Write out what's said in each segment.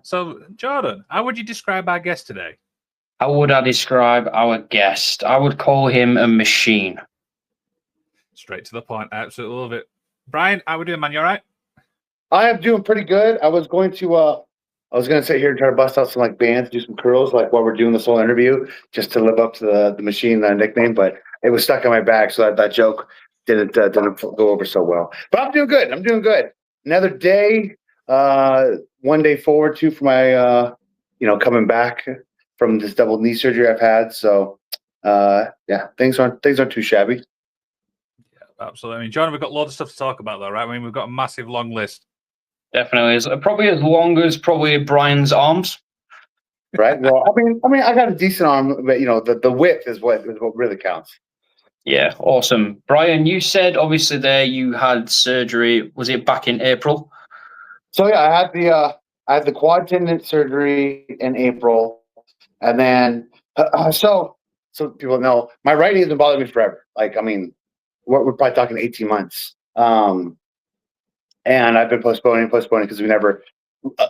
So, Jordan, how would you describe our guest today? How would I describe our guest? I would call him a machine. Straight to the point. I absolutely love it. Brian, how we doing, man? You all right? I am doing pretty good. I was going to sit here and try to bust out some like bands, do some curls like while we're doing this whole interview, just to live up to the machine nickname, but it was stuck in my back, so that joke didn't go over so well. But I'm doing good. Another day, one day forward to for my coming back from this double knee surgery I've had. So things aren't too shabby. Yeah, absolutely. I mean, John, we've got loads of stuff to talk about, though, right? I mean, we've got a massive long list. Definitely is. Probably as long as Brian's arms. Right. Well, I mean, I got a decent arm, but the width is what really counts. Yeah, awesome. Brian, you said obviously there you had surgery. Was it back in April? So yeah, I had the quad tendon surgery in April, and then so people know my right knee has been bothering me forever. Like, I mean, we're probably talking 18 months. And I've been postponing because we never.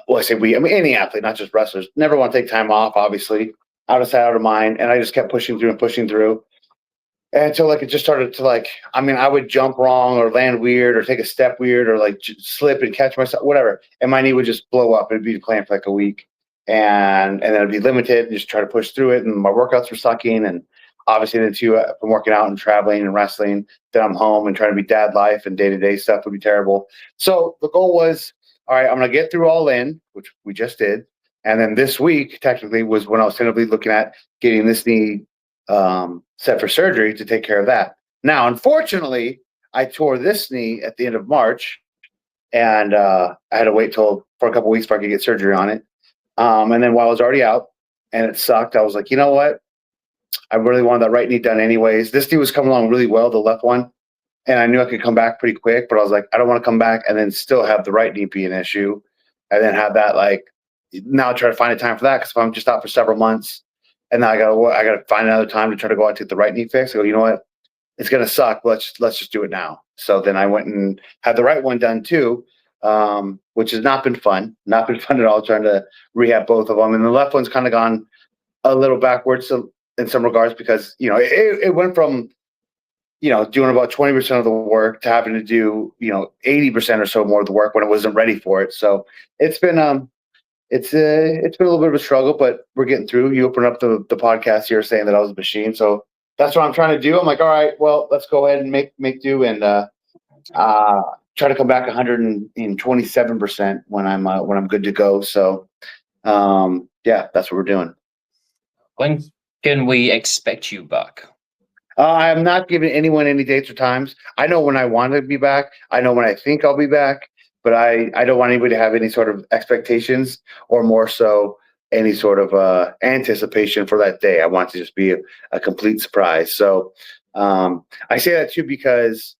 Well, I say we. I mean, any athlete, not just wrestlers, never want to take time off. Obviously, out of sight, out of mind. And I just kept pushing through. And until it just started to I would jump wrong or land weird or take a step weird or slip and catch myself, whatever. And my knee would just blow up. It'd be playing for a week. And then it'd be limited and just try to push through it. And my workouts were sucking. And obviously then too, from working out and traveling and wrestling, then I'm home and trying to be dad life and day-to-day stuff would be terrible. So the goal was, all right, I'm going to get through all in, which we just did. And then this week, technically, was when I was tentatively looking at getting this knee set for surgery to take care of that. Now, unfortunately, I tore this knee at the end of March, and I had to wait for a couple weeks before I could get surgery on it. And then while I was already out and it sucked, I was like, you know what? I really wanted that right knee done anyways. This knee was coming along really well, the left one. And I knew I could come back pretty quick, but I was like, I don't want to come back and then still have the right knee be an issue. And then have that now try to find a time for that. Because if I'm just out for several months and now I got to find another time to try to go out to get the right knee fixed. I go, you know what? It's going to suck. Let's just do it now. So then I went and had the right one done too, which has not been fun. Not been fun at all trying to rehab both of them. And the left one's kind of gone a little backwards in some regards because, it went from, doing about 20% of the work to having to do, 80% or so more of the work when it wasn't ready for it. So it's been a little bit of a struggle, but we're getting through. You open up the podcast here saying that I was a machine. So that's what I'm trying to do. I'm like, all right, well, let's go ahead and make do and try to come back 127% when I'm good to go. So that's what we're doing. When can we expect you back? I'm not giving anyone any dates or times. I know when I want to be back. I know when I think I'll be back, but I don't want anybody to have any sort of expectations or more so any sort of anticipation for that day. I want to just be a complete surprise. So I say that too because,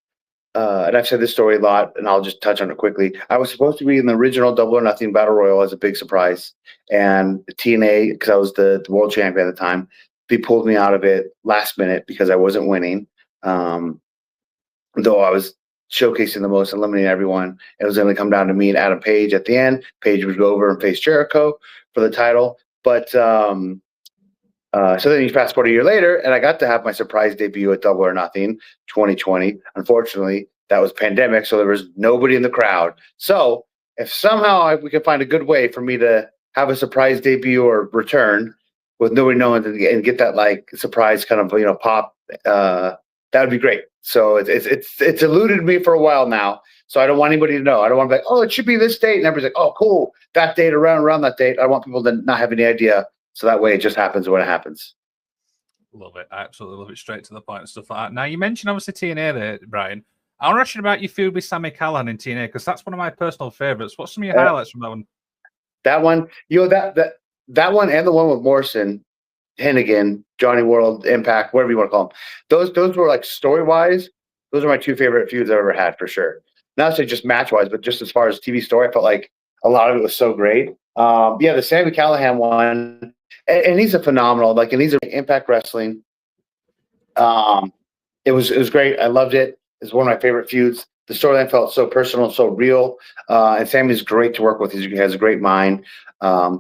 and I've said this story a lot, and I'll just touch on it quickly. I was supposed to be in the original Double or Nothing Battle Royal as a big surprise, and the TNA, because I was the world champion at the time, they pulled me out of it last minute because I wasn't winning. Though I was showcasing the most, eliminating everyone. It was going to come down to me and Adam Page at the end. Page would go over and face Jericho for the title. But so then you fast forward a year later, and I got to have my surprise debut at Double or Nothing 2020. Unfortunately, that was pandemic, so there was nobody in the crowd. So if somehow we can find a good way for me to have a surprise debut or return with nobody knowing and get that surprise kind of pop, that would be great. So it's eluded me for a while now. So I don't want anybody to know. I don't want to be like, oh, it should be this date, and everybody's like, oh, cool, that date around that date. I want people to not have any idea. So that way it just happens when it happens. Love it. I absolutely love it. Straight to the point and stuff like that. Now, you mentioned obviously TNA there, Brian. I want to ask you about your feud with Sami Callahan in TNA because that's one of my personal favorites. What's some of your highlights from that one? That one, that one and the one with Morrison, Hennigan, Johnny World, Impact, whatever you want to call them. Those were story-wise, those are my two favorite feuds I've ever had for sure. Not say just match-wise, but just as far as TV story, I felt like a lot of it was so great. The Sami Callahan one, and he's a phenomenal, and he's Impact Wrestling. It was great. I loved it. It's one of my favorite feuds The storyline felt so personal, so real. And Sammy's great to work with. He has a great mind,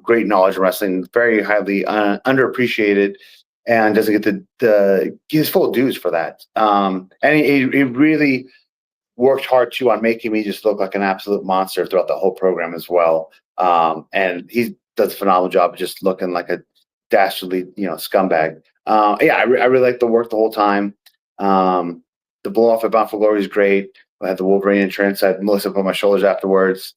great knowledge of wrestling, very highly underappreciated, and doesn't get the his full dues for that. And he really worked hard too on making me just look like an absolute monster throughout the whole program as well. And he does a phenomenal job of just looking like a dastardly, scumbag. I really liked the work the whole time. The blow off at Bound for Glory is great. I had the Wolverine entrance. I had Melissa put my shoulders afterwards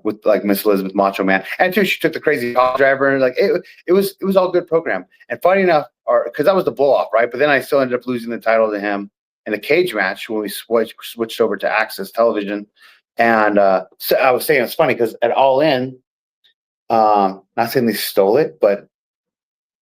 with like Miss Elizabeth Macho Man, and too she took the crazy car driver, and like it was all good program. And funny enough, because that was the blow off, right? But then I still ended up losing the title to him in a cage match when we switched over to Access Television. And so I was saying it's funny because at All In, not saying they stole it, but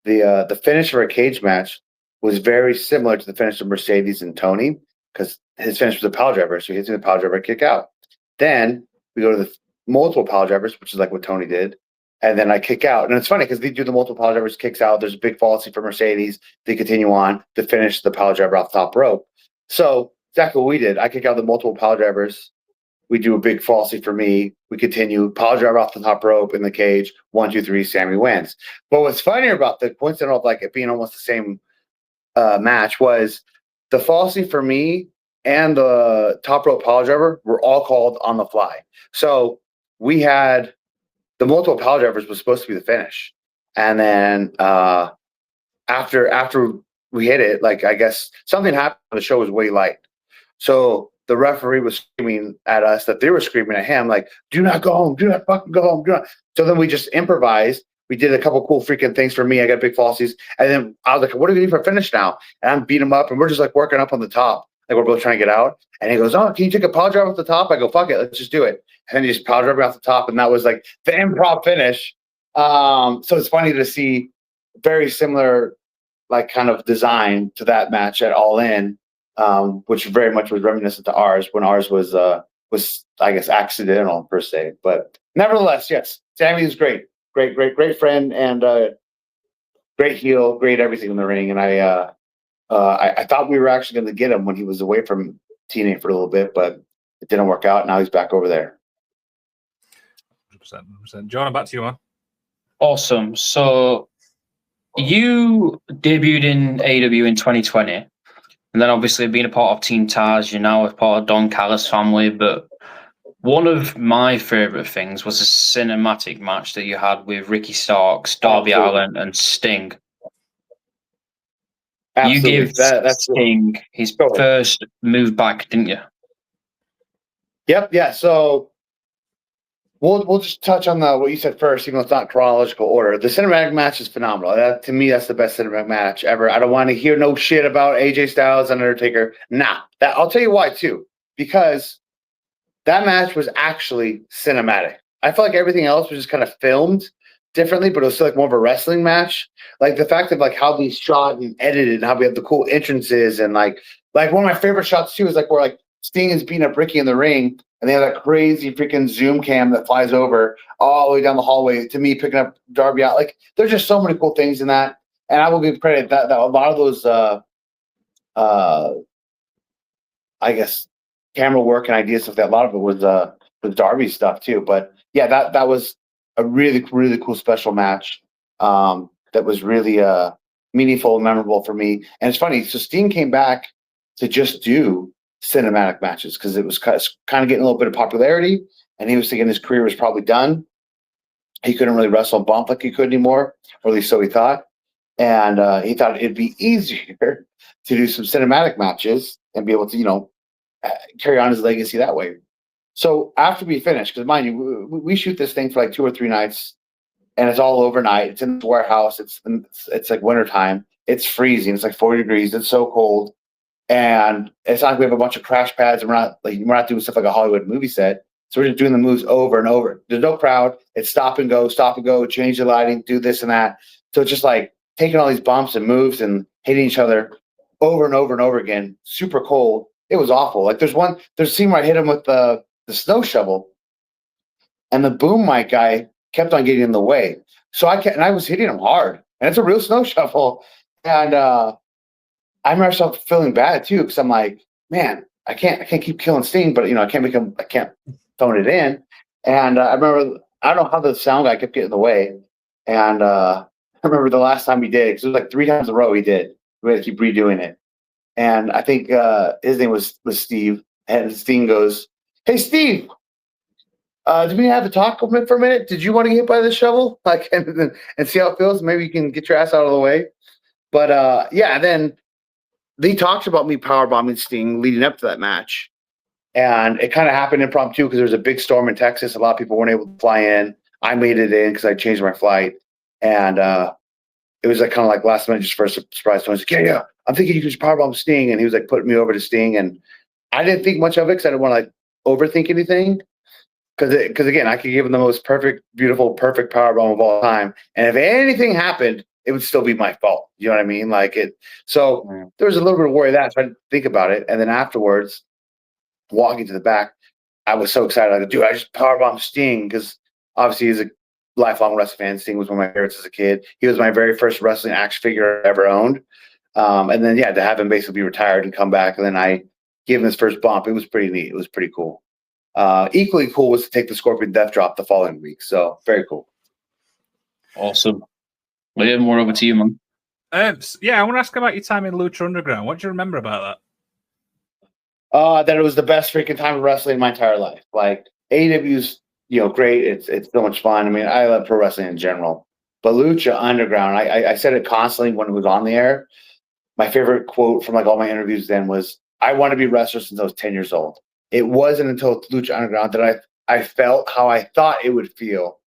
the finish of our cage match was very similar to the finish of Mercedes and Tony, because his finish was a power driver. So he hits me with a power driver, kick out. Then we go to the multiple power drivers, which is like what Tony did. And then I kick out. And it's funny because they do the multiple power drivers, kicks out. There's a big fallacy for Mercedes. They continue on to finish the power driver off the top rope. So exactly what we did. I kick out the multiple power drivers. We do a big falsy for me. We continue power driver off the top rope in the cage. 1, 2, 3. Sammy wins. But what's funnier about the coincidence of like it being almost the same match was the falsy for me and the top rope power driver were all called on the fly. So we had the multiple power drivers was supposed to be the finish, and then after we hit it, like I guess something happened. The show was way light, so the referee was screaming at us that they were screaming at him like, "Do not go home! Do not fucking go home! Do not!" So then we just improvised. We did a couple cool freaking things for me. I got big falsies, and then I was like, "What do we need for a finish now?" And I'm beating him up, and we're just like working up on the top, like we're both trying to get out. And he goes, "Oh, can you take a power driver off the top?" I go, "Fuck it, let's just do it." And then he just power driver off the top, and that was like the improv finish. So it's funny to see very similar, like kind of design to that match at All In, which very much was reminiscent to ours when ours was I guess accidental per se. But nevertheless, yes, Sammy is great. Great friend, and great heel, great everything in the ring. And I thought we were actually going to get him when he was away from TNA for a little bit, but it didn't work out. Now he's back over there. 100%. John, back to you, man. Awesome. So you debuted in AEW in 2020, and then obviously being a part of Team Taz, you're now a part of Don Callis family, but one of my favorite things was a cinematic match that you had with Ricky Starks, Darby Allin, and Sting. Absolutely. You gave Sting his first move back, didn't you? Yep. Yeah. So we'll just touch on what you said first, even though it's not chronological order. The cinematic match is phenomenal. To me, that's the best cinematic match ever. I don't want to hear no shit about AJ Styles and Undertaker. Nah. I'll tell you why too. Because that match was actually cinematic. I felt like everything else was just kind of filmed differently, but it was still like more of a wrestling match. Like the fact of like how we shot and edited and how we have the cool entrances, and like one of my favorite shots too is like where like Sting is beating up Ricky in the ring, and they have that crazy freaking zoom cam that flies over all the way down the hallway to me picking up Darby out. Like there's just so many cool things in that, and I will give credit that a lot of those I guess camera work and ideas of that. A lot of it was Darby stuff too. But yeah, that was a really, really cool special match that was really meaningful and memorable for me. And it's funny. So Sting came back to just do cinematic matches because it was kind of getting a little bit of popularity, and he was thinking his career was probably done. He couldn't really wrestle and bump like he could anymore, or at least so he thought. And he thought it'd be easier to do some cinematic matches and be able to, carry on his legacy that way. So after we finished, because mind you, we shoot this thing for like 2 or 3 nights, and it's all overnight. It's in the warehouse. It's like wintertime. It's freezing. It's like 40 degrees. It's so cold. And it's not like we have a bunch of crash pads, and we're not doing stuff like a Hollywood movie set. So we're just doing the moves over and over. There's no crowd. It's stop and go, change the lighting, do this and that. So it's just like taking all these bumps and moves and hitting each other over and over and over again. Super cold. It was awful. Like there's a scene where I hit him with the snow shovel, and the boom mic guy kept on getting in the way. So I was hitting him hard, and it's a real snow shovel. And I remember myself feeling bad too, because I'm like, man, I can't keep killing Sting, but I can't phone it in. And I remember, I don't know how the sound guy kept getting in the way. And I remember the last time he did, because it was like 3 times in a row he did. We had to keep redoing it. And I think his name was Steve. And Sting goes, "Hey, Steve, do we have to talk for a minute? Did you want to get hit by the shovel? Like, and see how it feels? Maybe you can get your ass out of the way." But yeah, then they talked about me powerbombing Sting leading up to that match. And it kind of happened impromptu because there was a big storm in Texas. A lot of people weren't able to fly in. I made it in because I changed my flight. And it was like kind of like last minute, just for a surprise. So I was like, yeah, I'm thinking you can just powerbomb Sting. And he was like putting me over to Sting. And I didn't think much of it because I didn't want to like overthink anything. Because again, I could give him the most perfect, beautiful, perfect powerbomb of all time. And if anything happened, it would still be my fault. You know what I mean? Like it. So there was a little bit of worry of that. So I didn't think about it. And then afterwards, walking to the back, I was so excited. I go, dude, I just powerbombed Sting because obviously he's a lifelong wrestling fan. Sting was one of my favorites as a kid. He was my very first wrestling action figure I ever owned. And then, yeah, to have him basically be retired and come back, and then I gave him his first bump. It was pretty neat. It was pretty cool. Equally cool was to take the Scorpion Death Drop the following week. So very cool. Awesome. Liam, more over to you, man. Yeah, I want to ask about your time in Lucha Underground. What do you remember about that? That it was the best freaking time of wrestling in my entire life. Like AEW's, great. It's so much fun. I mean, I love pro wrestling in general, but Lucha Underground, I said it constantly when it was on the air. My favorite quote from like all my interviews then was, "I want to be a wrestler since I was 10 years old." It wasn't until Lucha Underground that I felt how I thought it would feel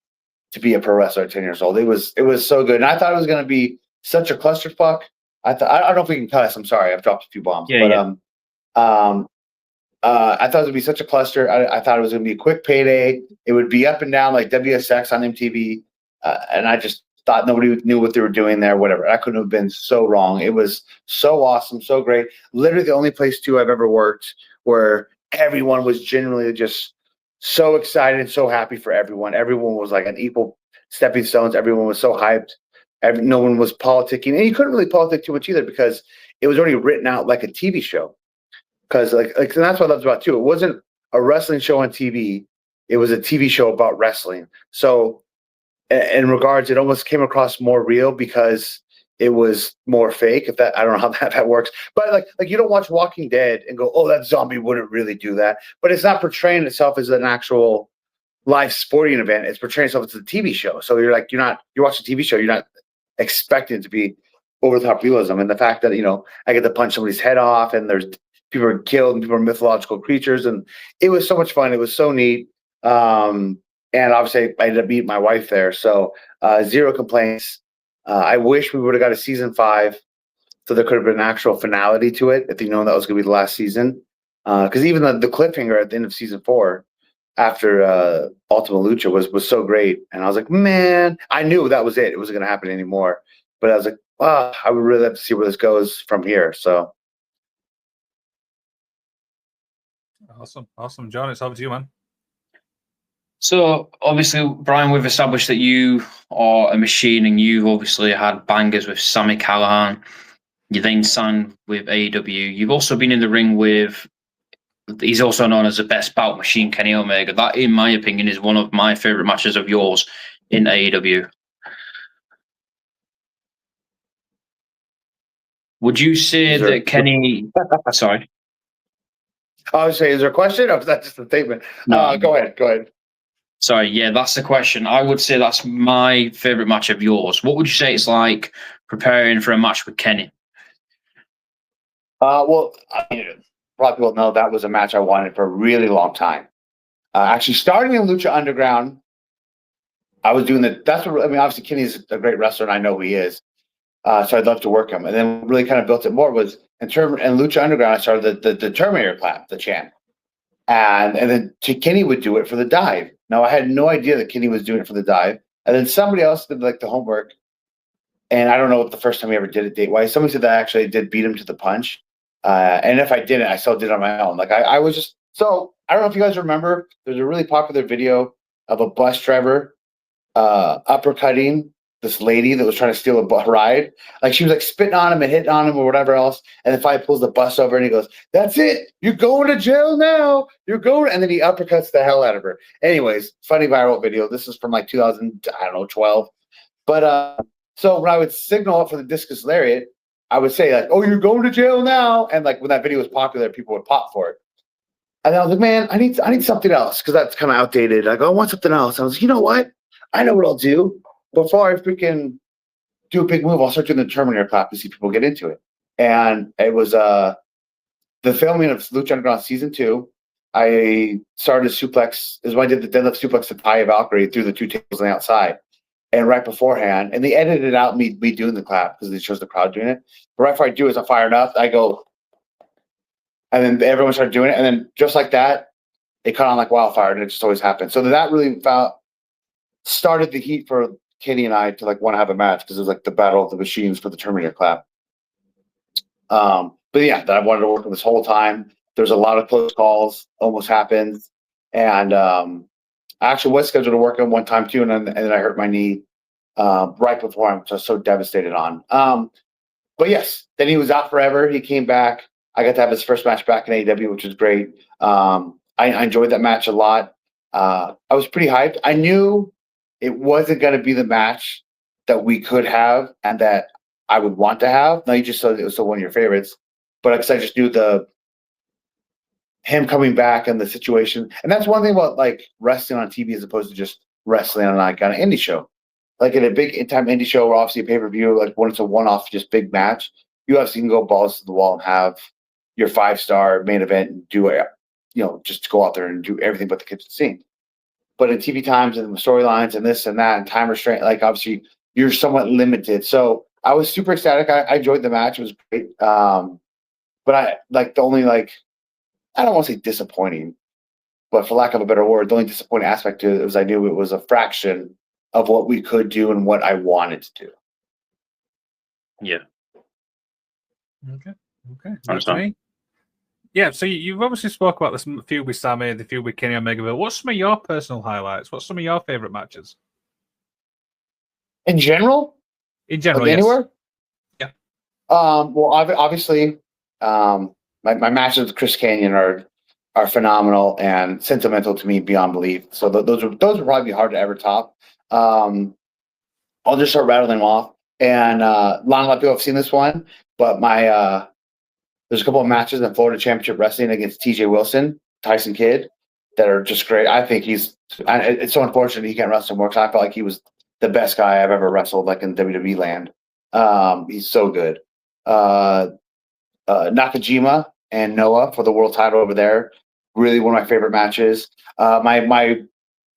to be a pro wrestler at 10 years old. It was so good, and I thought it was going to be such a clusterfuck. I don't know if we can cuss. I'm sorry, I've dropped a few bombs, I thought it would be such a cluster. I thought it was going to be a quick payday. It would be up and down like WSX on MTV. And I just thought nobody knew what they were doing there, whatever. I couldn't have been so wrong. It was so awesome, so great. Literally the only place, too, I've ever worked where everyone was genuinely just so excited and so happy for everyone. Everyone was like an equal stepping stones. Everyone was so hyped. No one was politicking. And you couldn't really politic too much either because it was already written out like a TV show. Because and that's what I loved about it too. It wasn't a wrestling show on TV. It was a TV show about wrestling. So in regards, it almost came across more real because it was more fake. I don't know how that works. But like you don't watch Walking Dead and go, "Oh, that zombie wouldn't really do that." But it's not portraying itself as an actual live sporting event. It's portraying itself as a TV show. So you're watching a TV show, you're not expecting it to be over the top realism. And the fact that, I get to punch somebody's head off and there's people are killed and people are mythological creatures. And it was so much fun. It was so neat. And obviously I ended up meeting my wife there. So zero complaints. I wish we would have got a season 5. So there could have been an actual finality to it if they known that was going to be the last season. Because even the cliffhanger at the end of season 4 after Ultima Lucha was so great. And I was like, man, I knew that was it. It wasn't going to happen anymore. But I was like, I would really have to see where this goes from here. So. Awesome. John, it's over to you, man. So, obviously, Brian, we've established that you are a machine and you've obviously had bangers with Sami Callahan. You then signed with AEW. You've also been in the ring with, he's also known as the best bout machine, Kenny Omega. That, in my opinion, is one of my favorite matches of yours in AEW. Would you say that Kenny... Sorry. I was saying, is there a question or is that just a statement? No. Go ahead. Sorry, yeah, that's the question. I would say that's my favorite match of yours. What would you say it's like preparing for a match with Kenny? Well, a lot of people know that was a match I wanted for a really long time. Actually, starting in Lucha Underground, I was doing obviously Kenny's a great wrestler and I know who he is. So I'd love to work him. And then what really kind of built it more was in Lucha Underground, I started the Terminator clap, the chant. And then Kenny would do it for the dive. Now, I had no idea that Kenny was doing it for the dive. And then somebody else did like the homework. And I don't know what the first time he ever did it date-wise. Somebody said that I actually did beat him to the punch. And if I didn't, I still did it on my own. Like I was just, so I don't know if you guys remember, there's a really popular video of a bus driver uppercutting this lady that was trying to steal a ride. Like she was like spitting on him and hitting on him or whatever else. And then finally pulls the bus over and he goes, "That's it. You're going to jail now. You're going." And then he uppercuts the hell out of her. Anyways, funny viral video. This is from like 2012. But so when I would signal up for the discus lariat, I would say like, "Oh, you're going to jail now." And like when that video was popular, people would pop for it. And I was like, "Man, I need something else," because that's kind of outdated. I go, "I want something else." I was like, "You know what? I know what I'll do. Before I freaking do a big move, I'll start doing the Terminator clap to see people get into it." And it was the filming of Lucha Underground Season 2. I started a suplex, is when I did the deadlift suplex to Taya Valkyrie through the 2 tables on the outside. And right beforehand, and they edited out me doing the clap because they shows the crowd doing it. But right before I do it, as I fired up, I go, and then everyone started doing it. And then just like that, it caught on like wildfire, and it just always happened. So that really started the heat for Katie and I to like want to have a match because it was like the battle of the machines for the Terminator clap. But yeah, that I wanted to work on this whole time. There's a lot of close calls, almost happened. And I actually was scheduled to work on one time too, and then I hurt my knee right before him, which I was so devastated on. But yes, then he was out forever. He came back. I got to have his first match back in AEW, which was great. I enjoyed that match a lot. I was pretty hyped. I knew it wasn't going to be the match that we could have and that I would want to have. Now, you just said it was still one of your favorites. But because I just knew him coming back and the situation. And that's one thing about like wrestling on TV as opposed to just wrestling on like on an indie show. Like in a big in-time indie show or obviously a pay-per-view, like when it's a one-off just big match, you obviously can go balls to the wall and have your 5-star main event and do it, just go out there and do everything but the kitchen sink. But in TV times and the storylines and this and that and time restraint, like obviously you're somewhat limited. So I was super ecstatic. I enjoyed the match. It was great. But I like the only like, I don't want to say disappointing, but for lack of a better word, the only disappointing aspect to it was I knew it was a fraction of what we could do and what I wanted to do. Yeah. Okay. That's me. Yeah, so you've obviously spoke about this feud with Sami, the feud with Kenny Omega. What's some of your personal highlights? What's some of your favorite matches? In general? In general, like yes. Anywhere? Yeah. Well, obviously, my matches with Chris Kanyon are phenomenal and sentimental to me beyond belief. So those would probably be hard to ever top. I'll just start rattling them off. And a lot of people have seen this one, but there's a couple of matches in Florida Championship Wrestling against TJ Wilson, Tyson Kidd, that are just great. I think it's so unfortunate he can't wrestle more because I felt like he was the best guy I've ever wrestled, like in WWE land. He's so good. Nakajima and Noah for the world title over there. Really one of my favorite matches. My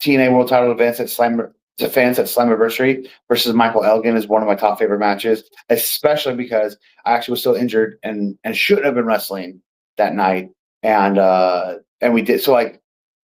TNA world title defense at Slammiversary versus Michael Elgin is one of my top favorite matches, especially because I actually was still injured and shouldn't have been wrestling that night. And we did. So like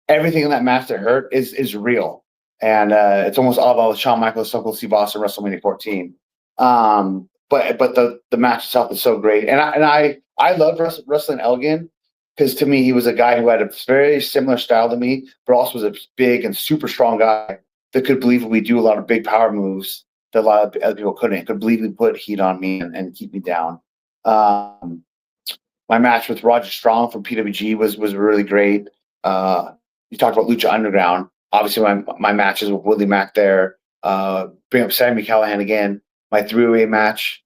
everything in that match that hurt is real. And it's almost all about Shawn Michaels, Stone Cold Steve Austin, WrestleMania 14. But the match itself is so great. And I love wrestling Elgin because to me, he was a guy who had a very similar style to me, but also was a big and super strong guy that could believably do a lot of big power moves that a lot of other people couldn't. Could believably put heat on me and keep me down. My match with Roger Strong from PWG was really great. You talked about Lucha Underground. Obviously, my matches with Willie Mack there. Bring up Sami Callahan again. My 3-way match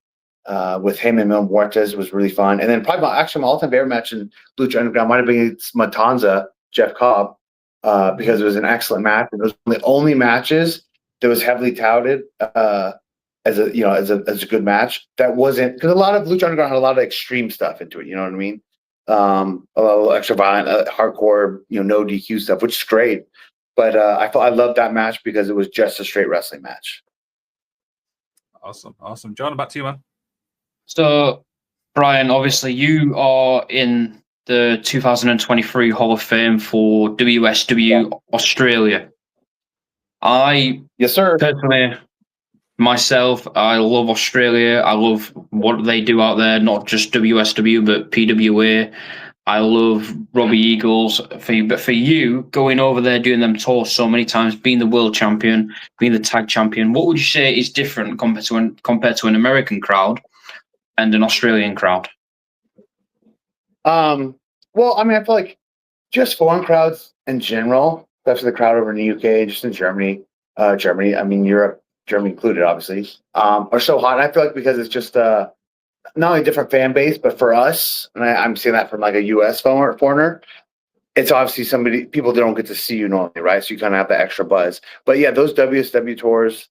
with him and Mil Muertes was really fun. And then probably my all-time favorite match in Lucha Underground might have been Matanza, Jeff Cobb, because it was an excellent match. It was one of the only matches that was heavily touted as a good match. That wasn't because a lot of Lucha Underground had a lot of extreme stuff into it. You know what I mean? A little extra violent, hardcore, no DQ stuff, which is great. But I loved that match because it was just a straight wrestling match. Awesome. John, back to you, man. So, Brian, obviously you are in the 2023 Hall of Fame for WSW Australia. Yes, sir. Personally, myself, I love Australia. I love what they do out there, not just WSW, but PWA. I love Robbie Eagles for you, but for you going over there doing them tours so many times, being the world champion, being the tag champion, what would you say is different compared to an American crowd and an Australian crowd? Well, I mean, I feel like just foreign crowds in general, especially the crowd over in the UK, just in Germany, I mean Europe, Germany included, obviously, are so hot. And I feel like because it's just not only a different fan base, but for us, and I'm seeing that from like a US foreigner, it's obviously people don't get to see you normally, right? So you kind of have the extra buzz. But yeah, those WSW tours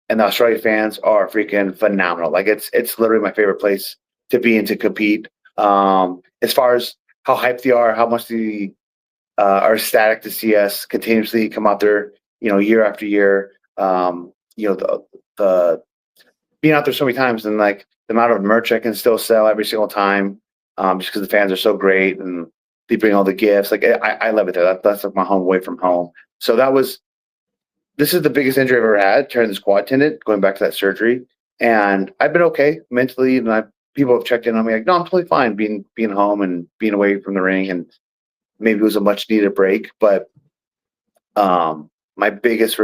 and the Australia fans are freaking phenomenal. Like it's literally my favorite place to be and to compete. As far as how hyped they are, how much they are ecstatic to see us continuously come out there, year after year. The being out there so many times and like the amount of merch I can still sell every single time, just because the fans are so great and they bring all the gifts. Like I love it there. That's like my home away from home. So this is the biggest injury I've ever had, tearing this quad tendon, going back to that surgery. And I've been okay mentally, and people have checked in on me like, no, I'm totally fine being home and being away from the ring. And maybe it was a much needed break, but my biggest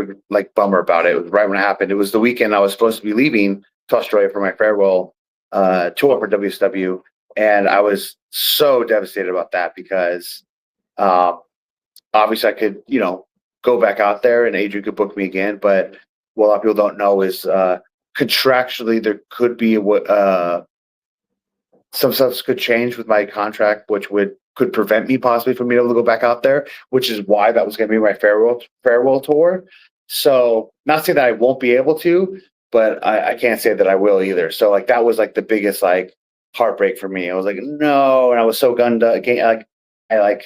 bummer about it was right when it happened. It was the weekend I was supposed to be leaving to Australia for my farewell tour for WSW, and I was so devastated about that because obviously I could go back out there and Adrian could book me again, but what a lot of people don't know is contractually there could be some stuff could change with my contract, which could prevent me possibly from being able to go back out there, which is why that was going to be my farewell tour. So not saying that I won't be able to, but I can't say that I will either. So like that was like the biggest heartbreak for me. I was like, no, and I was so gunned up again. I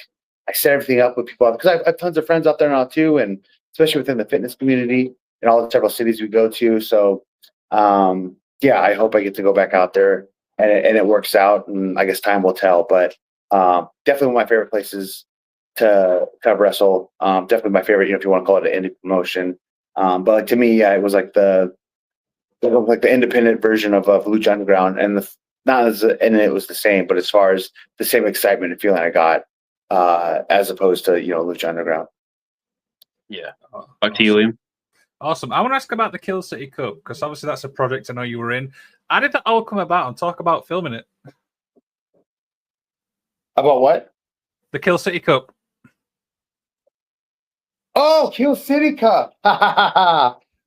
set everything up with people because I have tons of friends out there now too, and especially within the fitness community and all the several cities we go to. So yeah, I hope I get to go back out there and it works out, and I guess time will tell. But definitely one of my favorite places to wrestle. Definitely my favorite, if you want to call it an indie promotion. But like to me, yeah, it was like the independent version of Lucha Underground, and it was the same, but as far as the same excitement and feeling I got as opposed to Lucha Underground. Yeah, back to you, Liam. Awesome. I want to ask about the Kill City Cup because obviously that's a project I know you were in. How did that all come about? And talk about filming it. About what? The Kill City Cup. Oh, Kill City Cup.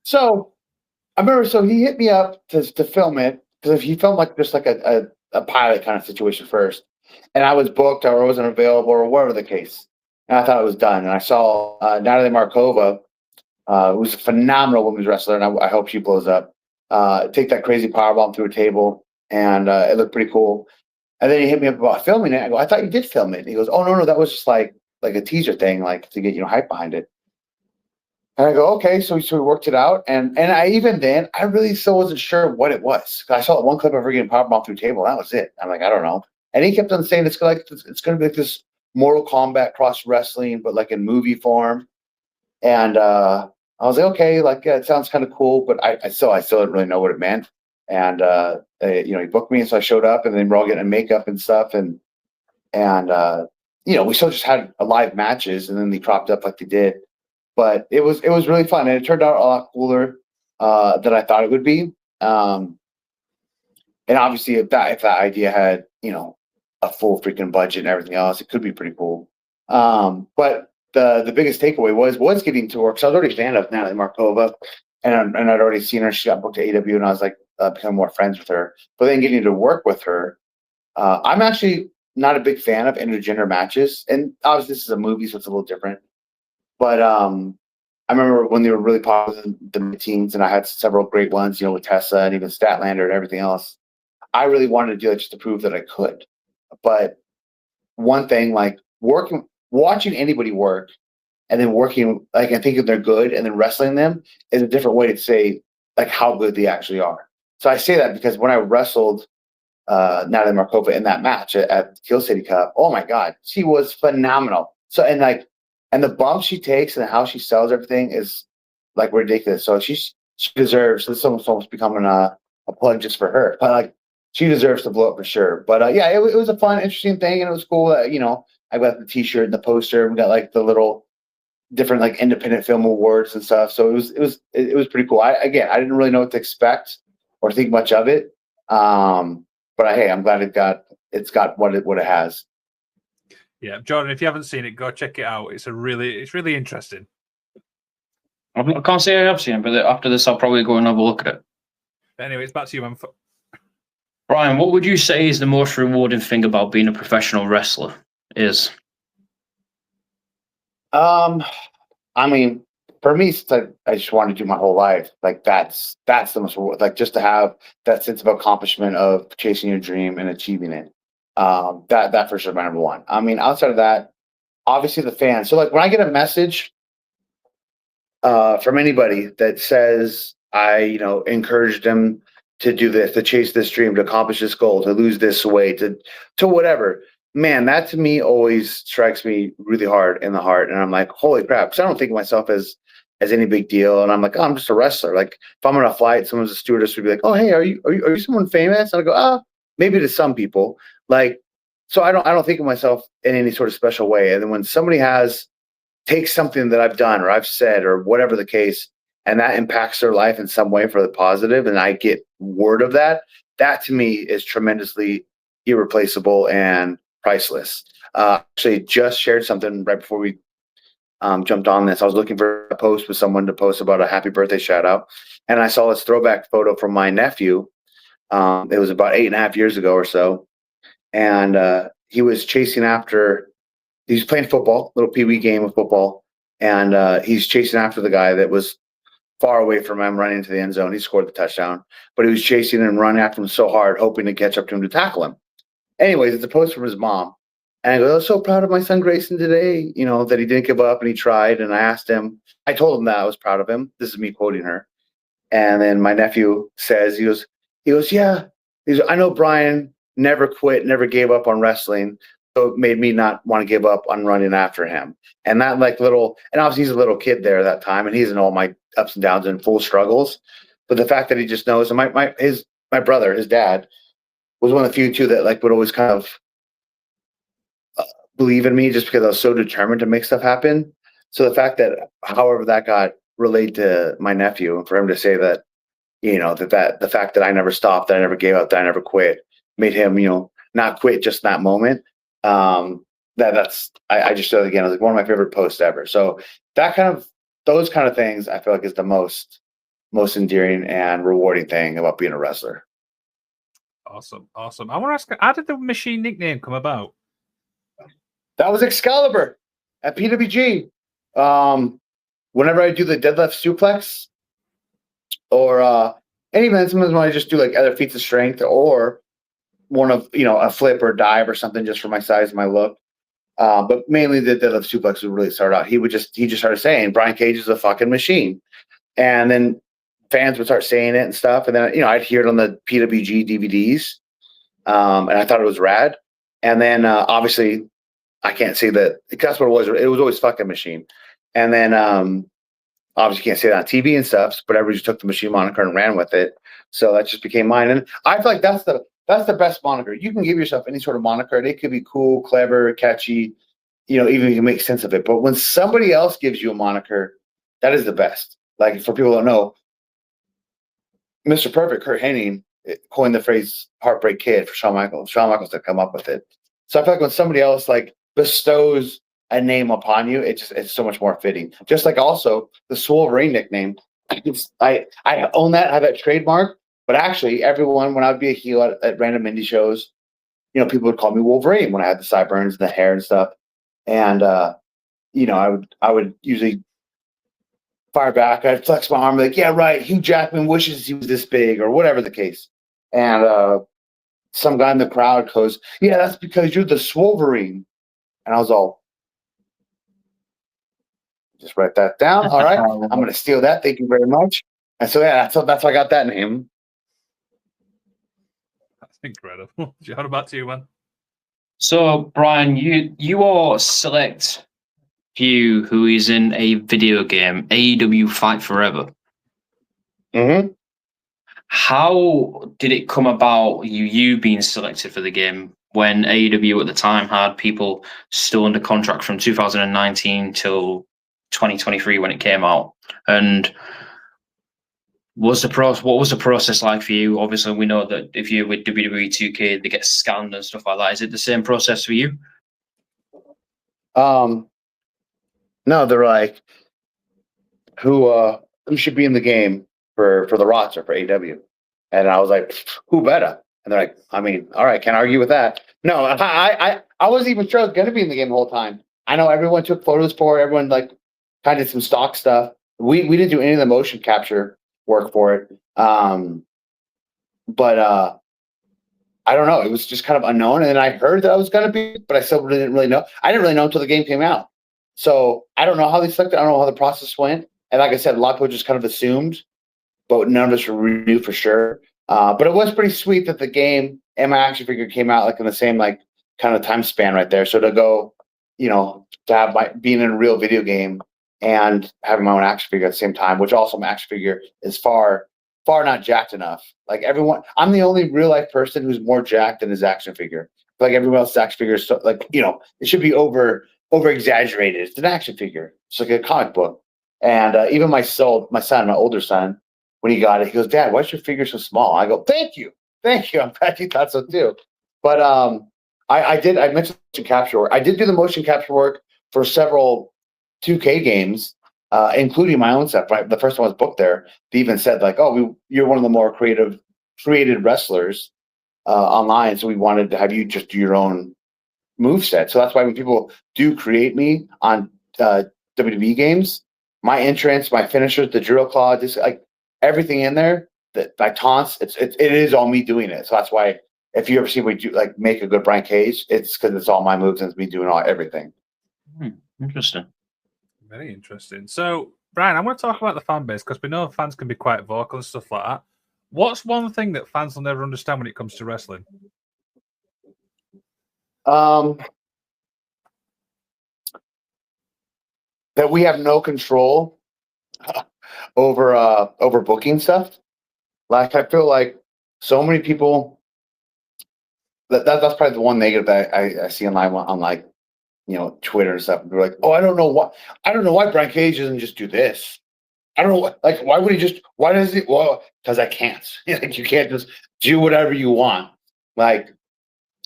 So I remember. So he hit me up to film it because he filmed like just like a pilot kind of situation first, and I was booked or I wasn't available or whatever the case, and I thought it was done. And I saw Natalie Markova, who's a phenomenal women's wrestler, and I hope she blows up. Take that crazy powerbomb through a table, and it looked pretty cool. And then he hit me up about filming it. I go, I thought you did film it. And he goes, oh no, that was just like a teaser thing, like to get hype behind it. And I go, okay, so we worked it out, and I even then I really still wasn't sure what it was. I saw one clip of her getting powerbomb through a table. That was it. I'm like, I don't know. And he kept on saying it's going to be like this Mortal Kombat cross wrestling, but like in movie form. And I was like, okay, it sounds kind of cool, but I still didn't really know what it meant. And he booked me, and so I showed up, and then we're all getting makeup and stuff, and we still just had live matches, and then they cropped up like they did. But it was really fun, and it turned out a lot cooler than I thought it would be. And obviously, if that idea had a full freaking budget and everything else, it could be pretty cool. But the biggest takeaway was getting to work. So I was already a fan of Natalie Markova, and I'd already seen her. She got booked to AEW, and I was like becoming more friends with her. But then getting to work with her, I'm actually not a big fan of intergender matches, and obviously this is a movie, so it's a little different. But I remember when they were really popular in the mid-teens, and I had several great ones, with Tessa and even Statlander and everything else. I really wanted to do it just to prove that I could. But one thing, like watching anybody work, and then working and thinking they're good, and then wrestling them is a different way to say how good they actually are. So I say that because when I wrestled Natalie Markova in that match at Kill City Cup, oh my God, she was phenomenal. So and the bump she takes and how she sells everything is ridiculous. So she deserves. This is almost becoming a plug just for her. But she deserves to blow up for sure. But yeah, it was a fun, interesting thing, and it was cool. I got the T-shirt and the poster. We got like the little different like independent film awards and stuff. So it was pretty cool. I didn't really know what to expect or think much of it. But hey, I'm glad it's got what it has. Yeah, Jordan, if you haven't seen it, go check it out. It's really interesting. I can't say I have seen it, but after this, I'll probably go and have a look at it. Anyway, it's back to you, man. Brian, what would you say is the most rewarding thing about being a professional wrestler? I mean, for me, it's like I just wanted to do my whole life. Like that's the most reward. Like just to have that sense of accomplishment of chasing your dream and achieving it. That for sure, my number one. I mean, outside of that, obviously the fans. So like when I get a message from anybody that says I, encouraged them to do this, to chase this dream, to accomplish this goal, to lose this weight, to whatever. Man, that to me always strikes me really hard in the heart, and I'm like, holy crap! Because I don't think of myself as any big deal, and I'm like, oh, I'm just a wrestler. Like if I'm on a flight, someone's a stewardess would be like, oh, hey, are you someone famous? And I go, maybe to some people. Like, so I don't think of myself in any sort of special way. And then when somebody takes something that I've done or I've said or whatever the case, and that impacts their life in some way for the positive, and I get word of that, that to me is tremendously irreplaceable and priceless. Actually, just shared something right before we jumped on this. I was looking for a post with someone to post about a happy birthday shout out, and I saw this throwback photo from my nephew. It was about 8.5 years ago or so, and he was chasing after. He's playing football, little pee-wee game of football, and he's chasing after the guy that was far away from him, running into the end zone. He scored the touchdown, but he was chasing and running after him so hard, hoping to catch up to him to tackle him. Anyways, it's a post from his mom. And I go, I was so proud of my son Grayson today, that he didn't give up and he tried. And I told him that I was proud of him. This is me quoting her. And then my nephew says, he goes, yeah. I know Brian never quit, never gave up on wrestling. So it made me not want to give up on running after him. And that and obviously he's a little kid there at that time, and he's in all my ups and downs and full struggles. But the fact that he just knows, and my brother, his dad, was one of the few too that would always kind of believe in me just because I was so determined to make stuff happen. So the fact that, however, that got relayed to my nephew, and for him to say that, that the fact that I never stopped, that I never gave up, that I never quit, made him, not quit just in that moment. I just said again, it was like one of my favorite posts ever. So those kind of things I feel like is the most endearing and rewarding thing about being a wrestler. Awesome. I want to ask, how did the machine nickname come about? That was Excalibur at PWG. Whenever I do the deadlift suplex, or and even sometimes when I just do like other feats of strength, or one of a flip or dive or something just for my size and my look. But mainly the deadlift suplex would really start out. He just started saying Brian Cage is a fucking machine, and then fans would start saying it and stuff. And then I'd hear it on the PWG DVDs, and I thought it was rad. And then obviously I can't say that because that's what it was. It was always fucking machine. And then obviously can't say that on TV and stuff. But everybody just took the machine moniker and ran with it. So that just became mine. And I feel like that's the best moniker. You can give yourself any sort of moniker. It could be cool, clever, catchy, even if you can make sense of it. But when somebody else gives you a moniker, that is the best. Like, for people who don't know, Mr. Perfect, Kurt Hennig, coined the phrase "Heartbreak Kid" for Shawn Michaels. Shawn Michaels to come up with it. So I feel like when somebody else bestows a name upon you, it's so much more fitting. Just like also the Swolverine nickname. I own that. I have that trademark. But actually, everyone, when I would be a heel at random indie shows, people would call me Wolverine when I had the sideburns and the hair and stuff. And I would usually fire back. I'd flex my arm, like, yeah, right. Hugh Jackman wishes he was this big, or whatever the case. And some guy in the crowd goes, yeah, that's because you're the Swolverine. And I was all, just write that down. All right, I'm going to steal that. Thank you very much. And so yeah, that's how I got that name. That's incredible. How about you, man? So Brian, you are select few who is in a video game, AEW Fight Forever. Mm-hmm. how did it come about you being selected for the game when AEW at the time had people still under contract from 2019 till 2023 when it came out? And what was the process like for you? Obviously, we know that if you're with WWE 2K, they get scanned and stuff like that. Is it the same process for you? No, they're like, who should be in the game for the roster for AEW? And I was like, who better? And they're like, I mean, all right, can't argue with that. No, I wasn't even sure I was going to be in the game the whole time. I know everyone took photos for it. Everyone like kind of did some stock stuff. We didn't do any of the motion capture work for it. But I don't know. It was just kind of unknown. And then I heard that I was going to be, but I still didn't really know. I didn't really know until the game came out. So I don't know how they selected. I don't know how the process went. And like I said, a lot of people just kind of assumed, but none of us knew for sure. But it was pretty sweet that the game and my action figure came out like in the same like kind of time span right there. So to go, to have being in a real video game and having my own action figure at the same time, which also my action figure is far not jacked enough. Like everyone, I'm the only real life person who's more jacked than his action figure. Like everyone else's action figure is so, like, it should be over exaggerated. It's an action figure. It's like a comic book. And even my son, my older son, when he got it, he goes, "Dad, why's your figure so small?" I go, "Thank you. I'm glad you thought so too." But I mentioned motion capture work. I did do the motion capture work for several 2K games, including my own stuff. Right? The first one I was booked there. They even said like, "Oh, you're one of the more created wrestlers online, so we wanted to have you just do your own move set." So that's why when people do create me on WWE games, my entrance, my finishers, the drill claw, just like everything in there, that my taunts, it is all me doing it. So that's why if you ever see me do like make a good Brian Cage, it's because it's all my moves and it's me doing everything. Interesting. Very interesting. So, Brian, I want to talk about the fan base because we know fans can be quite vocal and stuff like that. What's one thing that fans will never understand when it comes to wrestling? That we have no control over booking stuff. Like I feel like so many people that's probably the one negative that I see online on like Twitter and stuff. They're like, "Oh, I don't know why Brian Cage doesn't just do this. I don't know why would he just why does he because I can't. Like you can't just do whatever you want. Like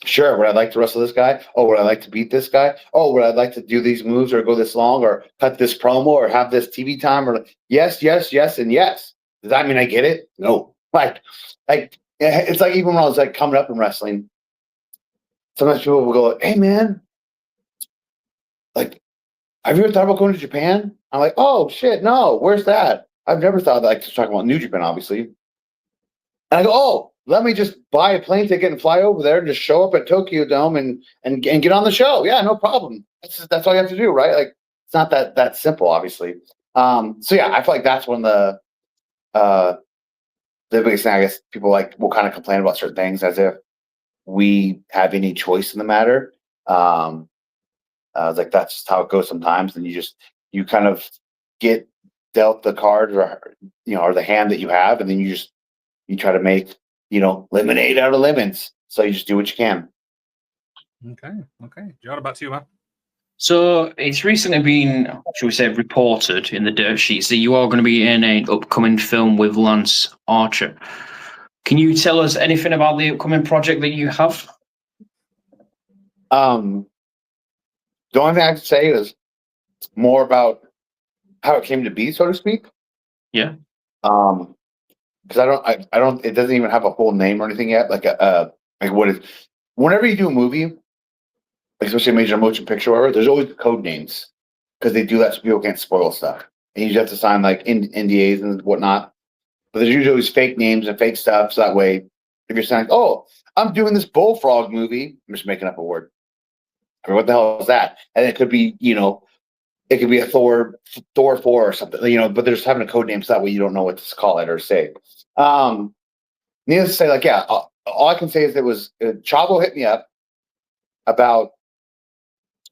sure, would I like to wrestle this guy? Oh, would I like to beat this guy? Oh, would I like to do these moves or go this long or cut this promo or have this TV time or yes, and yes. Does that mean I get it? No. Like it's like even when I was like coming up in wrestling, sometimes people will go, "Hey man, like, have you ever thought about going to Japan?" I'm like, "Oh shit, no, where's that?" I've never thought that. Like just talking about New Japan, obviously. And I go, "Oh, let me just buy a plane ticket and fly over there and just show up at Tokyo Dome and get on the show. Yeah, no problem. That's all you have to do, right? Like it's not that simple, obviously. So yeah, I feel like that's one of the biggest thing. I guess people will kind of complain about certain things as if we have any choice in the matter. Like that's just how it goes sometimes, and you kind of get dealt the card or the hand that you have, and then you try to make lemonade out of lemons. So you just do what you can. Okay. John, about you, man. So it's recently been, should we say, reported in the dirt sheets that you are going to be in an upcoming film with Lance Archer. Can you tell us anything about the upcoming project that you have? The only thing I can say is more about how it came to be, so to speak. Yeah. Because I don't. It doesn't even have a full name or anything yet. Like what is? Whenever you do a movie, especially a major motion picture, or whatever, there's always code names because they do that so people can't spoil stuff. And you just have to sign like NDAs and whatnot. But there's usually always fake names and fake stuff. So that way, if you're saying, "Oh, I'm doing this bullfrog movie," I'm just making up a word. I mean, what the hell is that? And it could be, it could be a Thor 4 or something, but they're just having a code name so that way you don't know what to call it or say. Needless to say, like, yeah, all I can say is it was Chavo hit me up about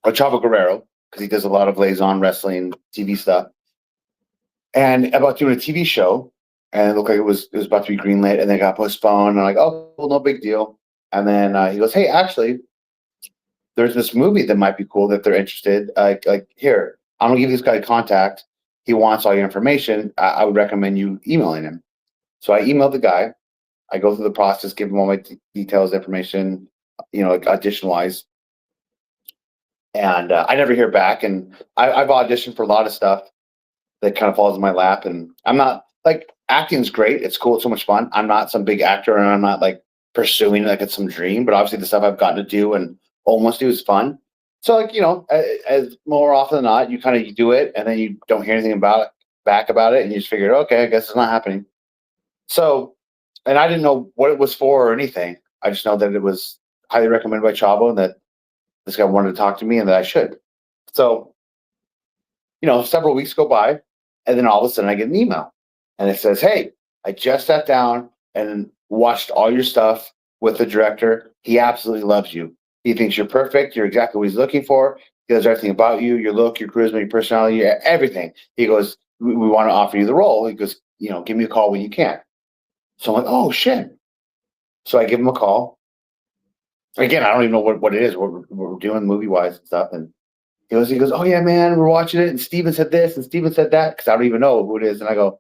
Chavo Guerrero because he does a lot of liaison wrestling TV stuff and about doing a TV show. and it looked like it was about to be greenlit, and then it got postponed. And I'm like, oh, well, no big deal. And then he goes, hey, actually, there's this movie that might be cool that they're interested. Like here, I'm gonna give this guy a contact. He wants all your information. I would recommend you emailing him. So I emailed the guy. I go through the process, give him all my details, information, like audition wise. And I never hear back. And I've auditioned for a lot of stuff that kind of falls in my lap. And I'm not like acting's great. It's cool. It's so much fun. I'm not some big actor, and I'm not like pursuing like it's some dream. But obviously, the stuff I've gotten to do and almost do is fun. So like as more often than not, you kind of do it, and then you don't hear anything back about it, and you just figure, okay, I guess it's not happening. So, and I didn't know what it was for or anything. I just know that it was highly recommended by Chavo, and that this guy wanted to talk to me, and that I should. So, several weeks go by, and then all of a sudden I get an email, and it says, "Hey, I just sat down and watched all your stuff with the director. He absolutely loves you. He thinks you're perfect. You're exactly what he's looking for. He knows everything about you, your look, your charisma, your personality, everything." He goes, we want to offer you the role. He goes, give me a call when you can. So I'm like, oh, shit. So I give him a call. Again, I don't even know what it is, what we're doing movie-wise and stuff. And he goes, oh, yeah, man, we're watching it. And Steven said this and Steven said that, because I don't even know who it is. And I go,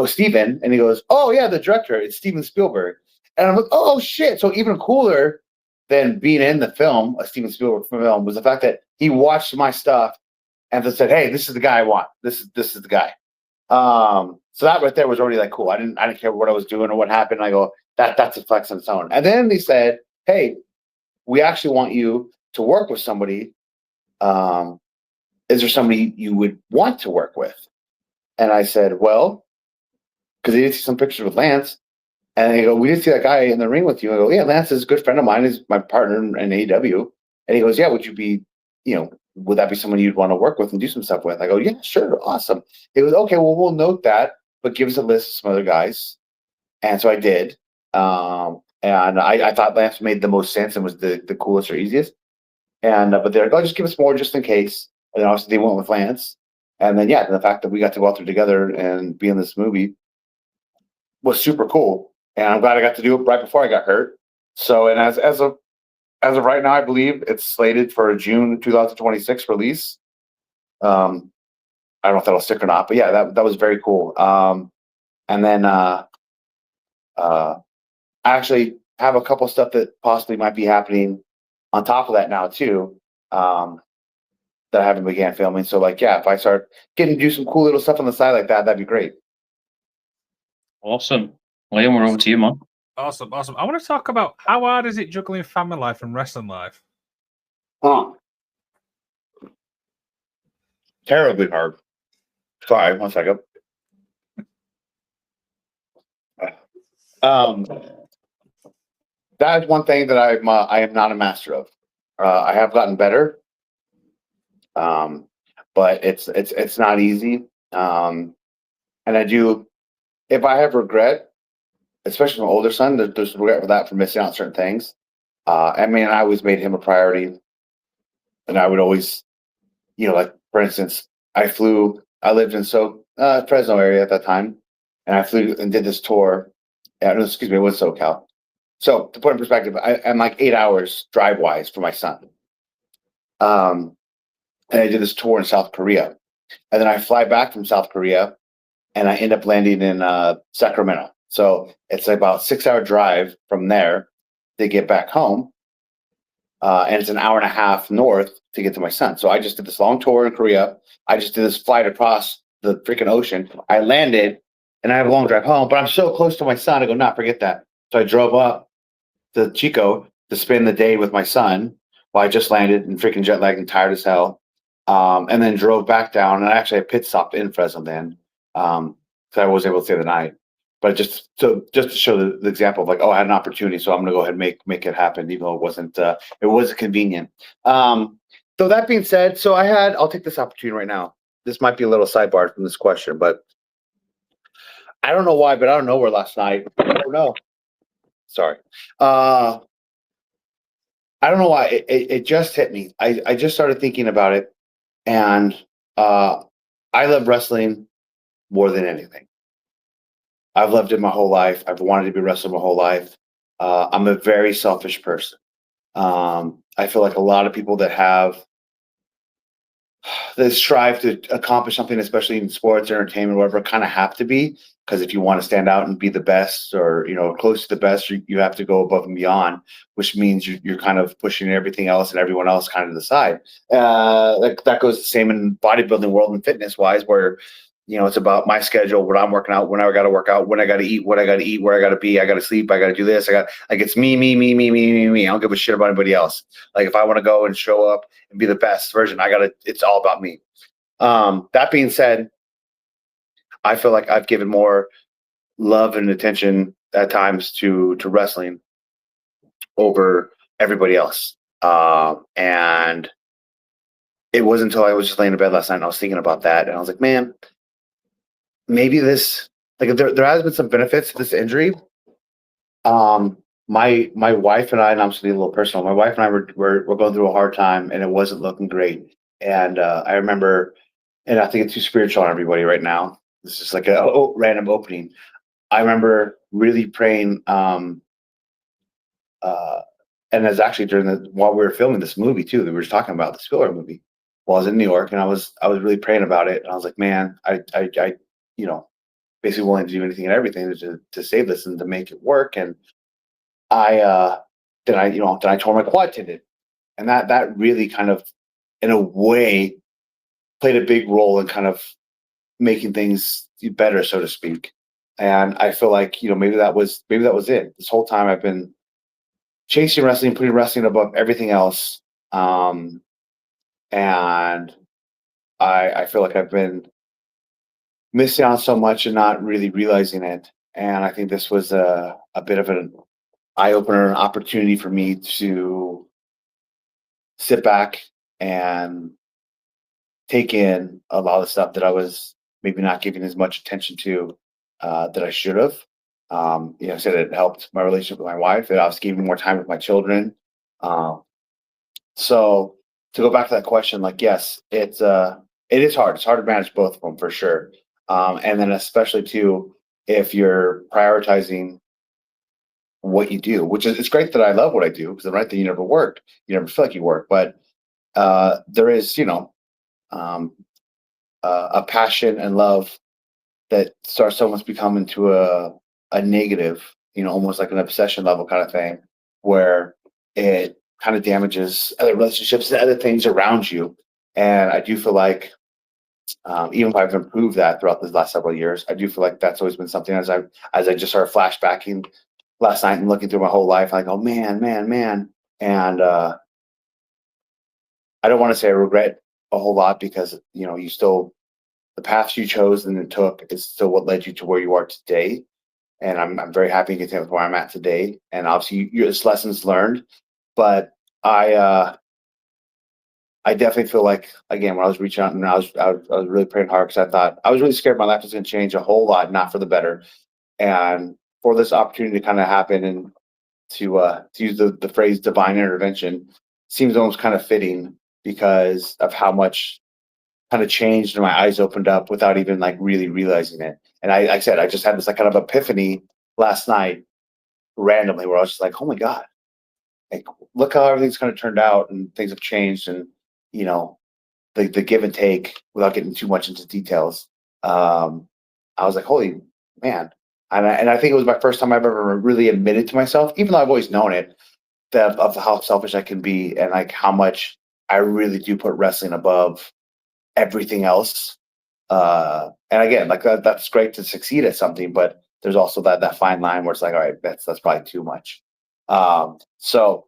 Steven. And he goes, oh, yeah, the director. It's Steven Spielberg. And I'm like, oh, shit. So even cooler than being in the film, a Steven Spielberg film, was the fact that he watched my stuff and then said, hey, this is the guy I want. This is the guy. So that right there was already like cool. I didn't care what I was doing or what happened. I go, that's a flex on its own. And then they said, hey, we actually want you to work with somebody. Is there somebody you would want to work with? And I said, well, because they did see some pictures with Lance. And they go, we did see that guy in the ring with you. I go, yeah, Lance is a good friend of mine. He's my partner in AEW. And he goes, yeah, would you be, would that be someone you'd want to work with and do some stuff with? I go, yeah, sure. Awesome. He goes, okay, well, we'll note that, but give us a list of some other guys. And so I did. And I thought Lance made the most sense and was the coolest or easiest. And, but they're like, oh, just give us more just in case. And then obviously they went with Lance. And then, yeah, the fact that we got to go out there together and be in this movie was super cool. And I'm glad I got to do it right before I got hurt. So, and as of right now, I believe it's slated for a June 2026 release. I don't know if that'll stick or not, but yeah, that was very cool. And then I actually have a couple stuff that possibly might be happening on top of that now too, that I haven't began filming. So like, yeah, if I start getting to do some cool little stuff on the side like that, that'd be great. Awesome. Liam, we're over to you, man. Awesome. I want to talk about how hard is it juggling family life and wrestling life? Terribly hard. Sorry, 1 second. That is one thing that I am not a master of. I have gotten better, but it's not easy. And I do, if I have regret, especially my older son, there's regret for that, for missing out on certain things. I always made him a priority, and I would always, like for instance, I lived in Fresno area at that time, and I flew and did this tour. It was SoCal. So to put in perspective, I'm like 8 hours drive wise for my son. And I did this tour in South Korea, and then I fly back from South Korea, and I end up landing in Sacramento. So it's about 6 hour drive from there to get back home. And it's an hour and a half north to get to my son. So I just did this long tour in Korea. I just did this flight across the freaking ocean. I landed and I have a long drive home, but I'm so close to my son. I go, nah, forget that. So I drove up to Chico to spend the day with my son while I just landed and freaking jet lagged and tired as hell. And then drove back down, and I actually pit stopped in Fresno then. So I was able to stay the night. But just to show the example of like, oh, I had an opportunity, so I'm going to go ahead and make it happen, even though it wasn't convenient. So that being said, I'll take this opportunity right now. This might be a little sidebar from this question, but I don't know why, but out of nowhere last night, I don't know. Sorry. I don't know why it just hit me. I just started thinking about it, and I love wrestling more than anything. I've loved it my whole life. I've wanted to be a wrestler my whole life. I'm a very selfish person. I feel like a lot of people that strive to accomplish something, especially in sports, entertainment, whatever, kind of have to be, because if you want to stand out and be the best, or close to the best, you have to go above and beyond, which means you're kind of pushing everything else and everyone else kind of to the side. That goes the same in bodybuilding world and fitness wise, where it's about my schedule, what I'm working out, when I got to work out, when I got to eat, what I got to eat, where I got to be, I got to sleep, I got to do this. It's me, me, me, me, me, me, me. I don't give a shit about anybody else. Like if I want to go and show up and be the best version, it's all about me. That being said, I feel like I've given more love and attention at times to wrestling over everybody else. And it wasn't until I was just laying in bed last night and I was thinking about that, and I was like, man, maybe this, like, there has been some benefits to this injury. My wife and I'm just being a little personal. My wife and I were going through a hard time, and it wasn't looking great. And I remember, and I think it's too spiritual on everybody right now. This is like a random opening. I remember really praying, and it's actually while we were filming this movie too, that we were just talking about the Spielberg movie. While I was in New York, and I was really praying about it, and I was like, man, I basically willing to do anything and everything to save this and to make it work. And I tore my quad tendon, and that really kind of, in a way, played a big role in kind of making things better, so to speak. And I feel like maybe that was it. This whole time I've been chasing wrestling, putting wrestling above everything else, and I feel like I've been missing out so much and not really realizing it. And I think this was a bit of an eye-opener, an opportunity for me to sit back and take in a lot of stuff that I was maybe not giving as much attention to that I should have. I said it helped my relationship with my wife. It obviously gave me more time with my children. So to go back to that question, like, yes, it is hard. It's hard to manage both of them for sure. And then especially too, if you're prioritizing what you do, which is, it's great that I love what I do, because the right thing, you never work, you never feel like you work, but there is, a passion and love that starts to almost become into a negative, almost like an obsession level kind of thing, where it kind of damages other relationships and other things around you. And I do feel like, even if I've improved that throughout the last several years, I do feel like that's always been something, as I just started flashbacking last night and looking through my whole life, like, oh man. And I don't want to say I regret a whole lot, because you still, the paths you chose and took is still what led you to where you are today. And I'm very happy and content with where I'm at today. And obviously, it's lessons learned. But I definitely feel like, again, when I was reaching out, and I was really praying hard, because I thought I was really scared my life was going to change a whole lot, not for the better. And for this opportunity to kind of happen, and to use the phrase divine intervention, seems almost kind of fitting, because of how much kind of changed and my eyes opened up without even like really realizing it. And I said, I just had this like kind of epiphany last night randomly, where I was just like, oh my God, like, look how everything's kind of turned out and things have changed. And, the give and take, without getting too much into details. I was like, holy man. And I think it was my first time I've ever really admitted to myself, even though I've always known it, of how selfish I can be, and like how much I really do put wrestling above everything else. And again, like that's great to succeed at something, but there's also that fine line where it's like, all right, that's probably too much. So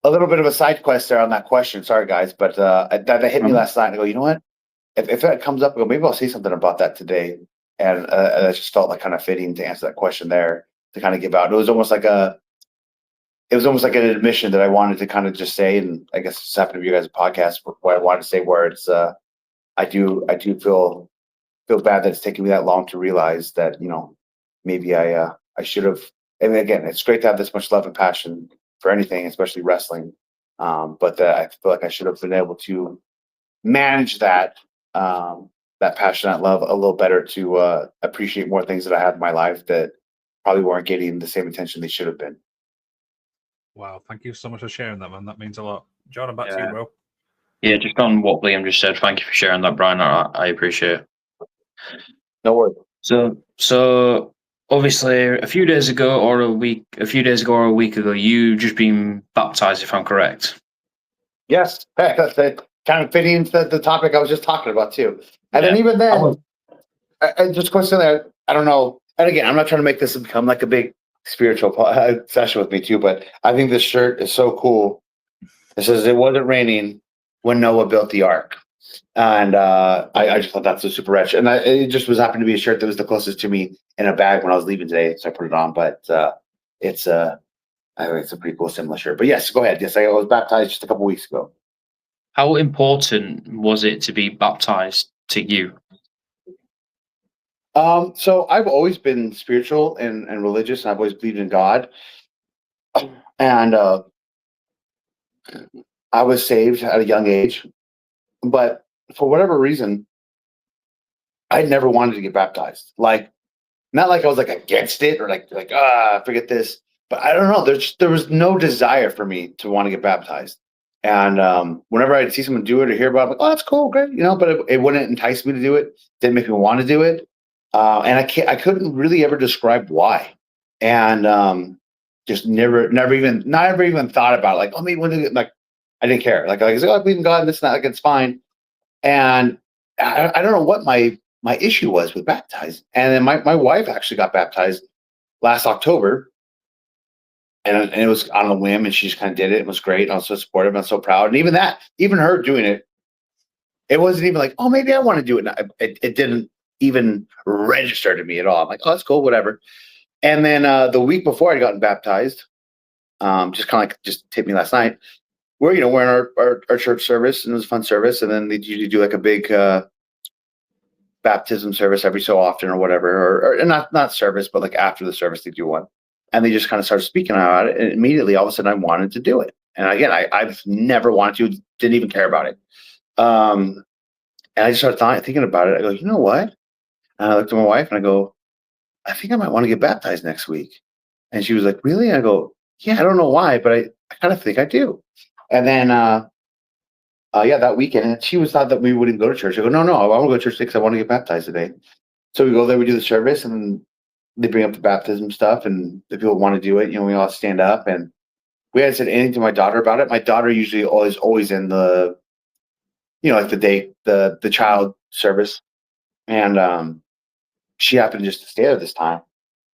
a little bit of a side quest there on that question. Sorry guys, but that hit me last night, and I go, you know what? If that comes up, I go, maybe I'll say something about that today. And I just felt like kind of fitting to answer that question there, to kind of give out. It was almost like an admission that I wanted to kind of just say, and I guess it's happened to be you guys a podcast, what I wanted to say, where it's I do feel bad that it's taken me that long to realize that, maybe I should have. And again, it's great to have this much love and passion for anything, especially wrestling. But I feel like I should have been able to manage that that passion, that love a little better to appreciate more things that I have in my life that probably weren't getting the same attention they should have been. Wow, thank you so much for sharing that, man. That means a lot. John, back to you, bro. Yeah, just on what Liam just said, thank you for sharing that, Brian. I appreciate it. No worries. So obviously a few days ago or a week ago, you just been baptized, if I'm correct. Yes, that's it. Kind of fitting into the topic I was just talking about too. And then even then, just question there, I don't know. And again, I'm not trying to make this become like a big spiritual session with me too, but I think this shirt is so cool. It says it wasn't raining when Noah built the ark. And I just thought that's so super rich. And it just was happened to be a shirt that was the closest to me in a bag when I was leaving today. So I put it on, but it's a pretty cool similar shirt. But yes, go ahead. Yes, I was baptized just a couple weeks ago. How important was it to be baptized to you? So I've always been spiritual and religious, and I've always believed in God. And I was saved at a young age, but for whatever reason, I never wanted to get baptized. Like, not like I was like against it or like forget this. But I don't know. There was no desire for me to want to get baptized. And whenever I'd see someone do it or hear about it, I'm like, oh, that's cool, great, but it wouldn't entice me to do it. Didn't make me want to do it. And I couldn't really ever describe why. And just never even thought about it. Like, oh, maybe when like I didn't care. Like I was like, oh, I believe in God and this and that, like it's fine. And I don't know what my issue was with baptized. And then my wife actually got baptized last October. And it was on a whim, and she just kind of did it. It was great. And I was so supportive and so proud. And even her doing it, it wasn't even like, oh, maybe I want to do it. And it didn't even register to me at all. I'm like, oh, that's cool, whatever. And then the week before I'd gotten baptized, just kind of like just hit me last night. We're in our church service, and it was a fun service. And then they usually do like a big baptism service every so often or whatever, or not service, but like after the service they do one. And they just kind of started speaking about it, and immediately all of a sudden I wanted to do it. And again, I've never wanted to, didn't even care about it. And I just started thinking about it. I go, you know what? And I looked at my wife and I go, I think I might want to get baptized next week. And she was like, really? And I go, yeah, I don't know why, but I kind of think I do. And then, that weekend, and she thought that we wouldn't go to church. I go, no, I want to go to church because I want to get baptized today. So we go there, we do the service, and they bring up the baptism stuff, and the people want to do it. We all stand up, and we hadn't said anything to my daughter about it. My daughter usually always in the, like the child service, and she happened just to stay there this time.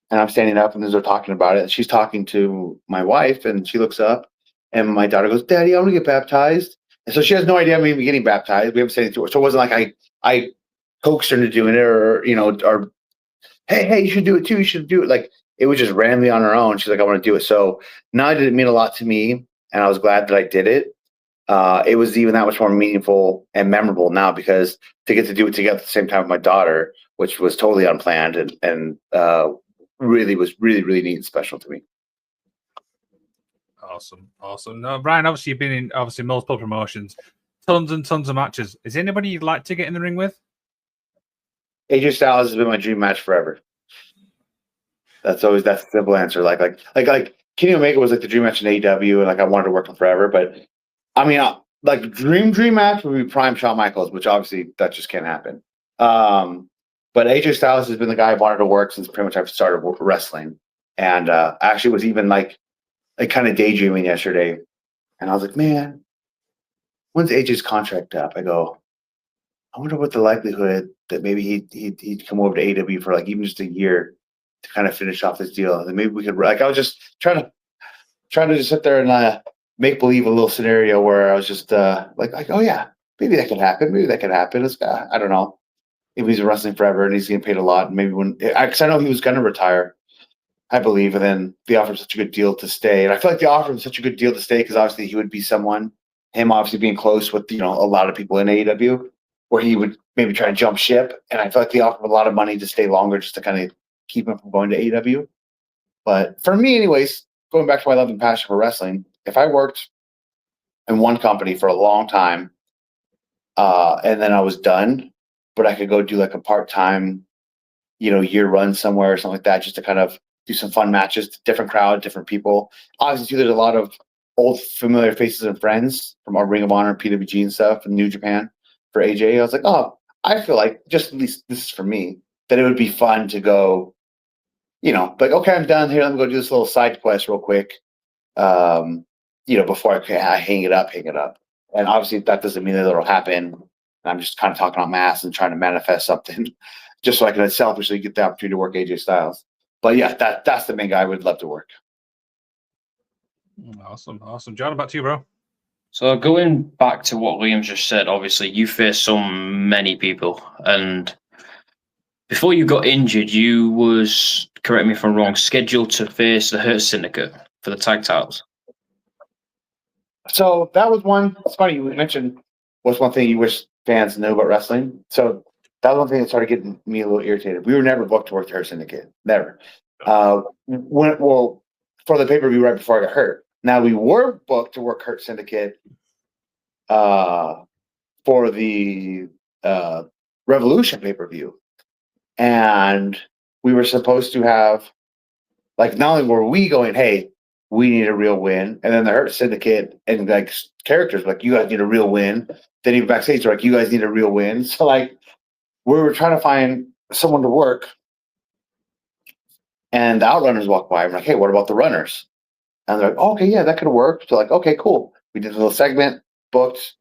And I'm standing up, and they're talking about it, and she's talking to my wife, and she looks up, and my daughter goes, "Daddy, I want to get baptized." And so she has no idea I'm even getting baptized. We haven't said anything to her, so it wasn't like I coaxed her into doing it, or hey, you should do it too. You should do it. Like, it was just randomly on her own. She's like, I want to do it. So not only did it mean a lot to me, and I was glad that I did it. It was even that much more meaningful and memorable now because to get to do it together at the same time with my daughter, which was totally unplanned and really was really, really neat and special to me. Awesome. No, Brian, obviously you've been in multiple promotions, tons and tons of matches. Is anybody you'd like to get in the ring with? AJ Styles has been my dream match forever. That's the simple answer. Like Kenny Omega was like the dream match in AEW, and like I wanted to work with him forever. But I mean, like dream match would be Prime Shawn Michaels, which obviously that just can't happen. But AJ Styles has been the guy I wanted to work since pretty much I've started wrestling, and actually was even like kind of daydreaming yesterday, and I was like, man, when's AJ's contract up? I go, I wonder what the likelihood that maybe he'd come over to AEW for like even just a year to kind of finish off this deal. And maybe we could, like, I was just trying to just sit there and make believe a little scenario where I was just like, oh yeah, maybe that could happen. Maybe that could happen. I don't know. If he's wrestling forever and he's getting paid a lot, and maybe because I know he was going to retire, I believe, and then they offered such a good deal to stay. And I feel like they offered him such a good deal to stay because obviously he would be him obviously being close with, a lot of people in AEW, where he would maybe try to jump ship. And I feel like they offered a lot of money to stay longer just to kind of keep him from going to AEW. But for me, anyways, going back to my love and passion for wrestling, if I worked in one company for a long time and then I was done, but I could go do like a part-time, year run somewhere or something like that, just to kind of do some fun matches, different crowd, different people. Obviously, too, there's a lot of old familiar faces and friends from our Ring of Honor, PWG and stuff, and New Japan for AJ. I was like, oh, I feel like, just at least this is for me, that it would be fun to go, like, okay, I'm done here. Let me go do this little side quest real quick, before I hang it up. And obviously, that doesn't mean that it'll happen. I'm just kind of talking on mass and trying to manifest something just so I can selfishly get the opportunity to work AJ Styles. But yeah, that's the main guy I would love to work. Awesome. John, back to you, bro. So going back to what Liam just said, obviously you faced so many people, and before you got injured, you was, correct me if I'm wrong, scheduled to face the Hurt Syndicate for the tag titles. So that was one. It's funny you mentioned what's one thing you wish fans knew about wrestling. So that was one thing that started getting me a little irritated. We were never booked to work the Hurt Syndicate. Never. For the pay-per-view right before I got hurt. Now we were booked to work Hurt Syndicate for the Revolution pay-per-view. And we were supposed to have, like, not only were we going, hey, we need a real win, and then the Hurt Syndicate and like characters like, you guys need a real win. Then even backstage, they're like, you guys need a real win. So like, we were trying to find someone to work, and the Outrunners walked by. I'm like, hey, what about the Runners? And they're like, oh, okay, yeah, that could work. So like, okay, cool. We did a little segment, booked.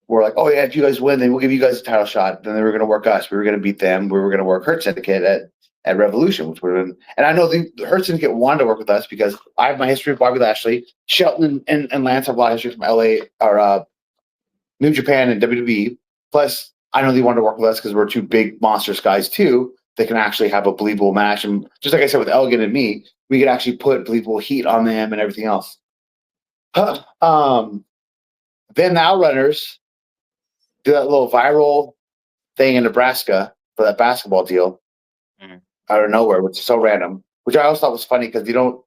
We're like, oh yeah, if you guys win, then we'll give you guys a title shot. Then they were going to work us. We were going to beat them. We were going to work Hurt Syndicate at Revolution, which would have been. And I know the Hurt Syndicate wanted to work with us because I have my history with Bobby Lashley, Shelton and Lance have a lot of history from LA or New Japan and WWE. Plus, I know they wanted to work with us because we're two big monstrous guys too. They can actually have a believable match, and just like I said with Elgin and me, we could actually put believable heat on them and everything else. Then the Outrunners do that little viral thing in Nebraska for that basketball deal out of nowhere, which is so random. Which I always thought was funny because they don't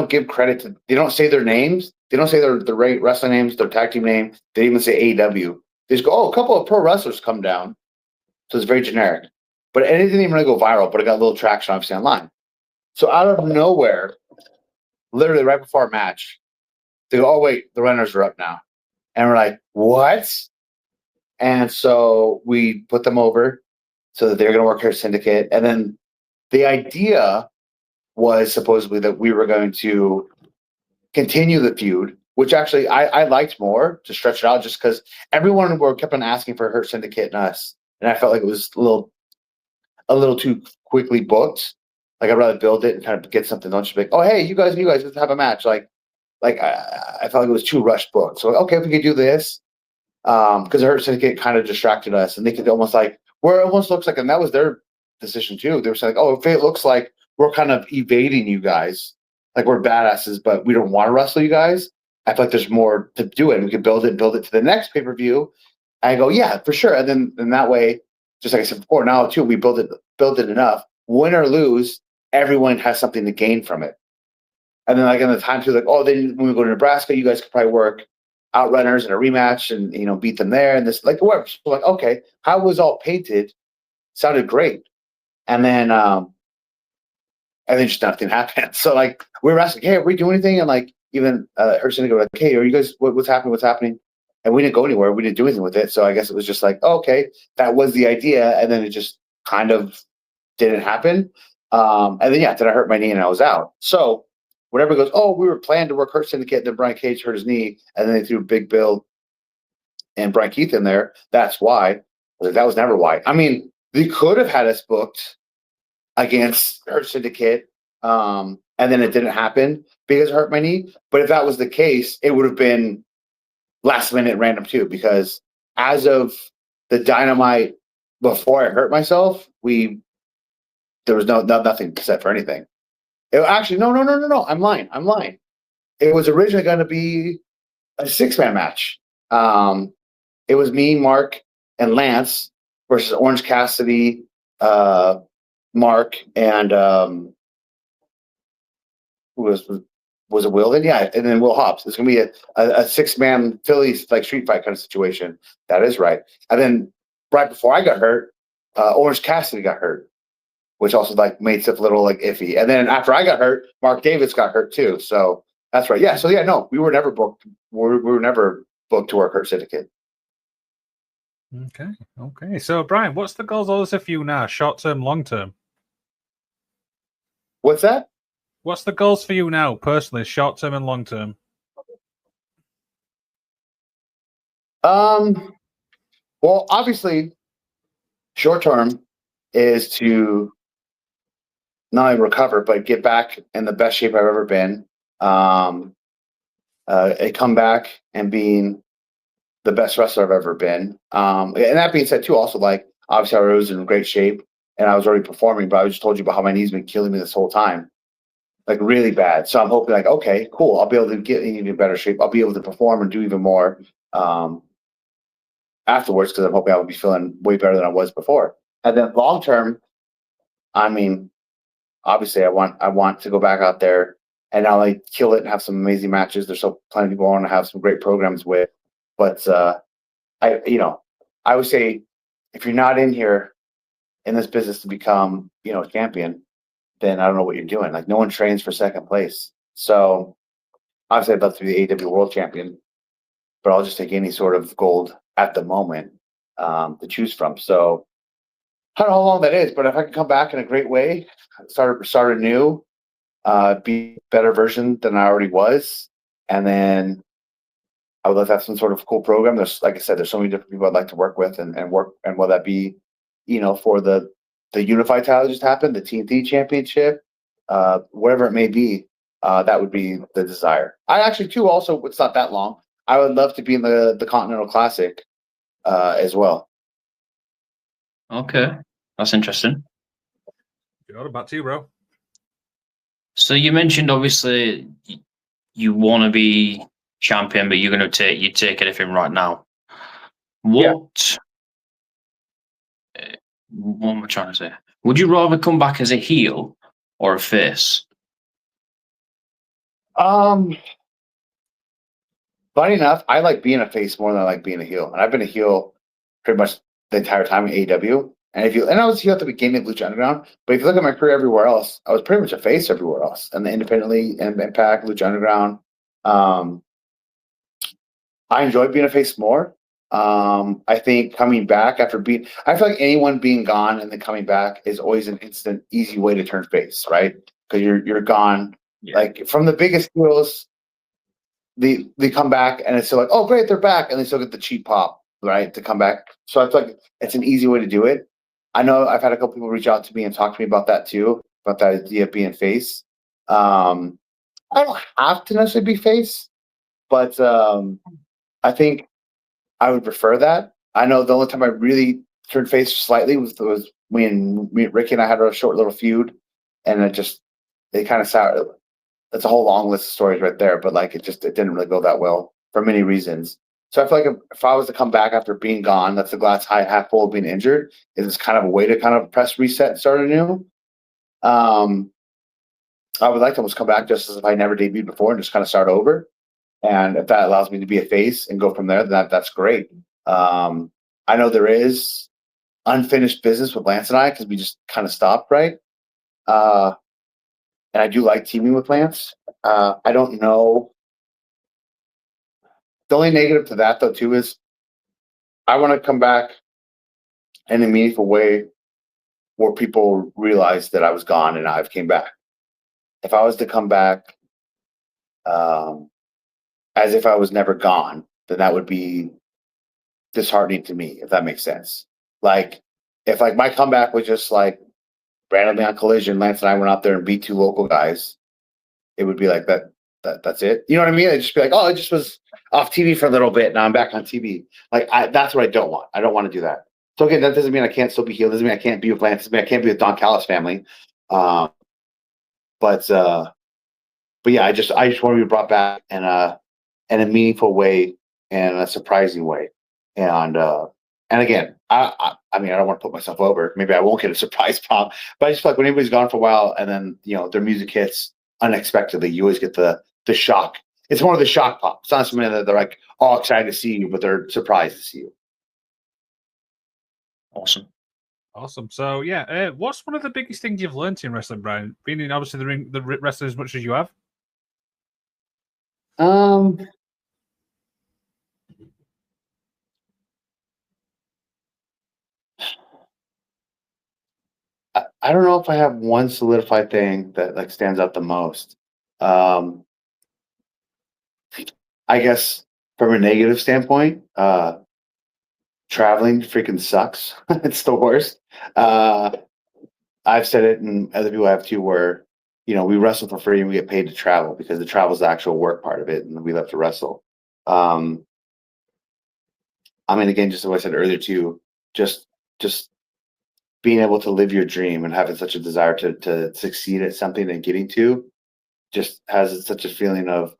give credit to, they don't say their names, they don't say their wrestling names, their tag team name. They even say AEW. They just go, oh, a couple of pro wrestlers come down, so it's very generic. But it didn't even really go viral, but it got a little traction obviously online. So out of nowhere, literally right before our match, they go, oh wait, the Runners are up now, and we're like, what? And so we put them over so that they're going to work Hurt Syndicate. And then the idea was supposedly that we were going to continue the feud, which actually I liked more to stretch it out just because everyone kept on asking for Hurt Syndicate and us. And I felt like it was a little too quickly booked. Like I'd rather build it and kind of get something. Don't just be like, oh, hey, you guys, let's have a match. Like I felt like it was too rushed booked. So, okay, if we could do this. Because the Hurt Syndicate kind of distracted us, and they could almost like, where it almost looks like, and that was their decision too. They were saying, oh, if it looks like we're kind of evading you guys, like we're badasses, but we don't want to wrestle you guys, I feel like there's more to do it. And we could build it to the next pay-per-view. I go, yeah, for sure. And then in that way, just like I said before, now too, we build it enough. Win or lose, everyone has something to gain from it. And then like in the time too, like, oh, then when we go to Nebraska, you guys could probably work Outrunners in a rematch and beat them there and this, like, whatever. So like, okay, how it was all painted sounded great. And then just nothing happened. So like we were asking, hey, are we doing anything? And like even Hurt Syndicate was like, hey, are you guys what's happening? And we didn't go anywhere. We didn't do anything with it. So I guess it was just like, oh, okay, that was the idea, and then it just kind of didn't happen. And then then I hurt my knee and I was out. So whenever it goes, oh, we were planning to work Hurt Syndicate, then Brian Cage hurt his knee, and then they threw Big Bill and Brian Keith in there. That's why. That was never why. I mean, they could have had us booked against Hurt Syndicate, and then it didn't happen because I hurt my knee. But if that was the case, it would have been last minute random too, because as of the Dynamite before I hurt myself, there was nothing set for anything. Actually, no. I'm lying. It was originally going to be a 6-man match. It was me, Mark, and Lance versus Orange Cassidy, Mark, and who was it Will? Then and then Will Hobbs. It's going to be a 6-man Philly like street fight kind of situation. That is right. And then right before I got hurt, Orange Cassidy got hurt, which also like made stuff a little like iffy. And then after I got hurt, Mark Davis got hurt too. So that's right. Yeah. So yeah, no, we were never booked. We were never booked to work Hurt Syndicate. Okay. So Brian, what's the goals also for you now? Short term, long term? What's that? What's the goals for you now, personally, short term and long term? Well, obviously, short term is to not only recover but get back in the best shape I've ever been. A comeback and being the best wrestler I've ever been. And that being said, too, also like obviously I was in great shape and I was already performing, but I just told you about how my knee's been killing me this whole time, like really bad. So I'm hoping like, okay, cool, I'll be able to get in even better shape. I'll be able to perform and do even more afterwards because I'm hoping I will be feeling way better than I was before. And then long term, I mean, obviously I want to go back out there and not only kill it and have some amazing matches. There's so plenty of people I want to have some great programs with. But I would say if you're not in here in this business to become, a champion, then I don't know what you're doing. Like no one trains for second place. So obviously I'd love to be the AEW world champion, but I'll just take any sort of gold at the moment to choose from. So I don't know how long that is, but if I can come back in a great way, start anew, be a better version than I already was, and then I would love to have some sort of cool program. There's, like I said, there's so many different people I'd like to work with and work. And will that be, for the unified title that just happened, the TNT championship, whatever it may be, that would be the desire. I actually, too, also, it's not that long. I would love to be in the Continental Classic as well. Okay, that's interesting. Back to you, bro. So you mentioned obviously you want to be champion, but you're going to take anything right now. What am I trying to say? Would you rather come back as a heel or a face? Funny enough, I like being a face more than I like being a heel, and I've been a heel pretty much the entire time in AEW. And I was a heel at the beginning of Lucha Underground, but if you look at my career everywhere else, I was pretty much a face everywhere else, and the independently and Impact, Lucha Underground. I enjoy being a face more. I think coming back I feel like anyone being gone and then coming back is always an instant, easy way to turn face, right? Because you're gone. Yeah. Like from the biggest heels, they come back and it's still like, oh great, they're back, and they still get the cheap pop, right, to come back. So I feel like it's an easy way to do it. I know I've had a couple people reach out to me and talk to me about that too, about that idea of being face. I don't have to necessarily be face, but I think I would prefer that. I know the only time I really turned face slightly was when Ricky and I had a short little feud, and it kind of sounded. That's a whole long list of stories right there, but like it didn't really go that well for many reasons. So I feel like if I was to come back after being gone, that's the glass half full of being injured. It's kind of a way to kind of press reset and start anew. I would like to almost come back just as if I never debuted before and just kind of start over. And if that allows me to be a face and go from there, then that's great. I know there is unfinished business with Lance and I because we just kind of stopped, right? And I do like teaming with Lance. I don't know. The only negative to that, though, too, is I want to come back in a meaningful way where people realize that I was gone and I've came back. If I was to come back as if I was never gone, then that would be disheartening to me, if that makes sense. Like, if like my comeback was just like randomly on Collision, Lance and I went out there and beat two local guys, it would be like that's it. You know what I mean? It'd just be like, oh, it just was off TV for a little bit. Now I'm back on TV. Like that's what I don't want. I don't want to do that. So again, that doesn't mean I can't still be healed. Doesn't mean I can't be with Lance. Doesn't mean I can't be with Don Callis family. But yeah, I just want to be brought back in a meaningful way and a surprising way. And again, I mean, I don't want to put myself over. Maybe I won't get a surprise pop, but I just feel like when anybody's gone for a while and then their music hits unexpectedly, you always get the shock. It's more of the shock pop. It's not something that they're like all excited to see you, but they're surprised to see you. Awesome. Awesome. So yeah, what's one of the biggest things you've learned in wrestling, Brian? Being in obviously the ring, the wrestling as much as you have. I don't know if I have one solidified thing that like stands out the most. I guess from a negative standpoint, traveling freaking sucks. It's the worst. I've said it, and other people have too, where we wrestle for free and we get paid to travel because the travel is the actual work part of it, and we love to wrestle. I mean, again, just as I said earlier too, just being able to live your dream and having such a desire to succeed at something and getting to just has such a feeling of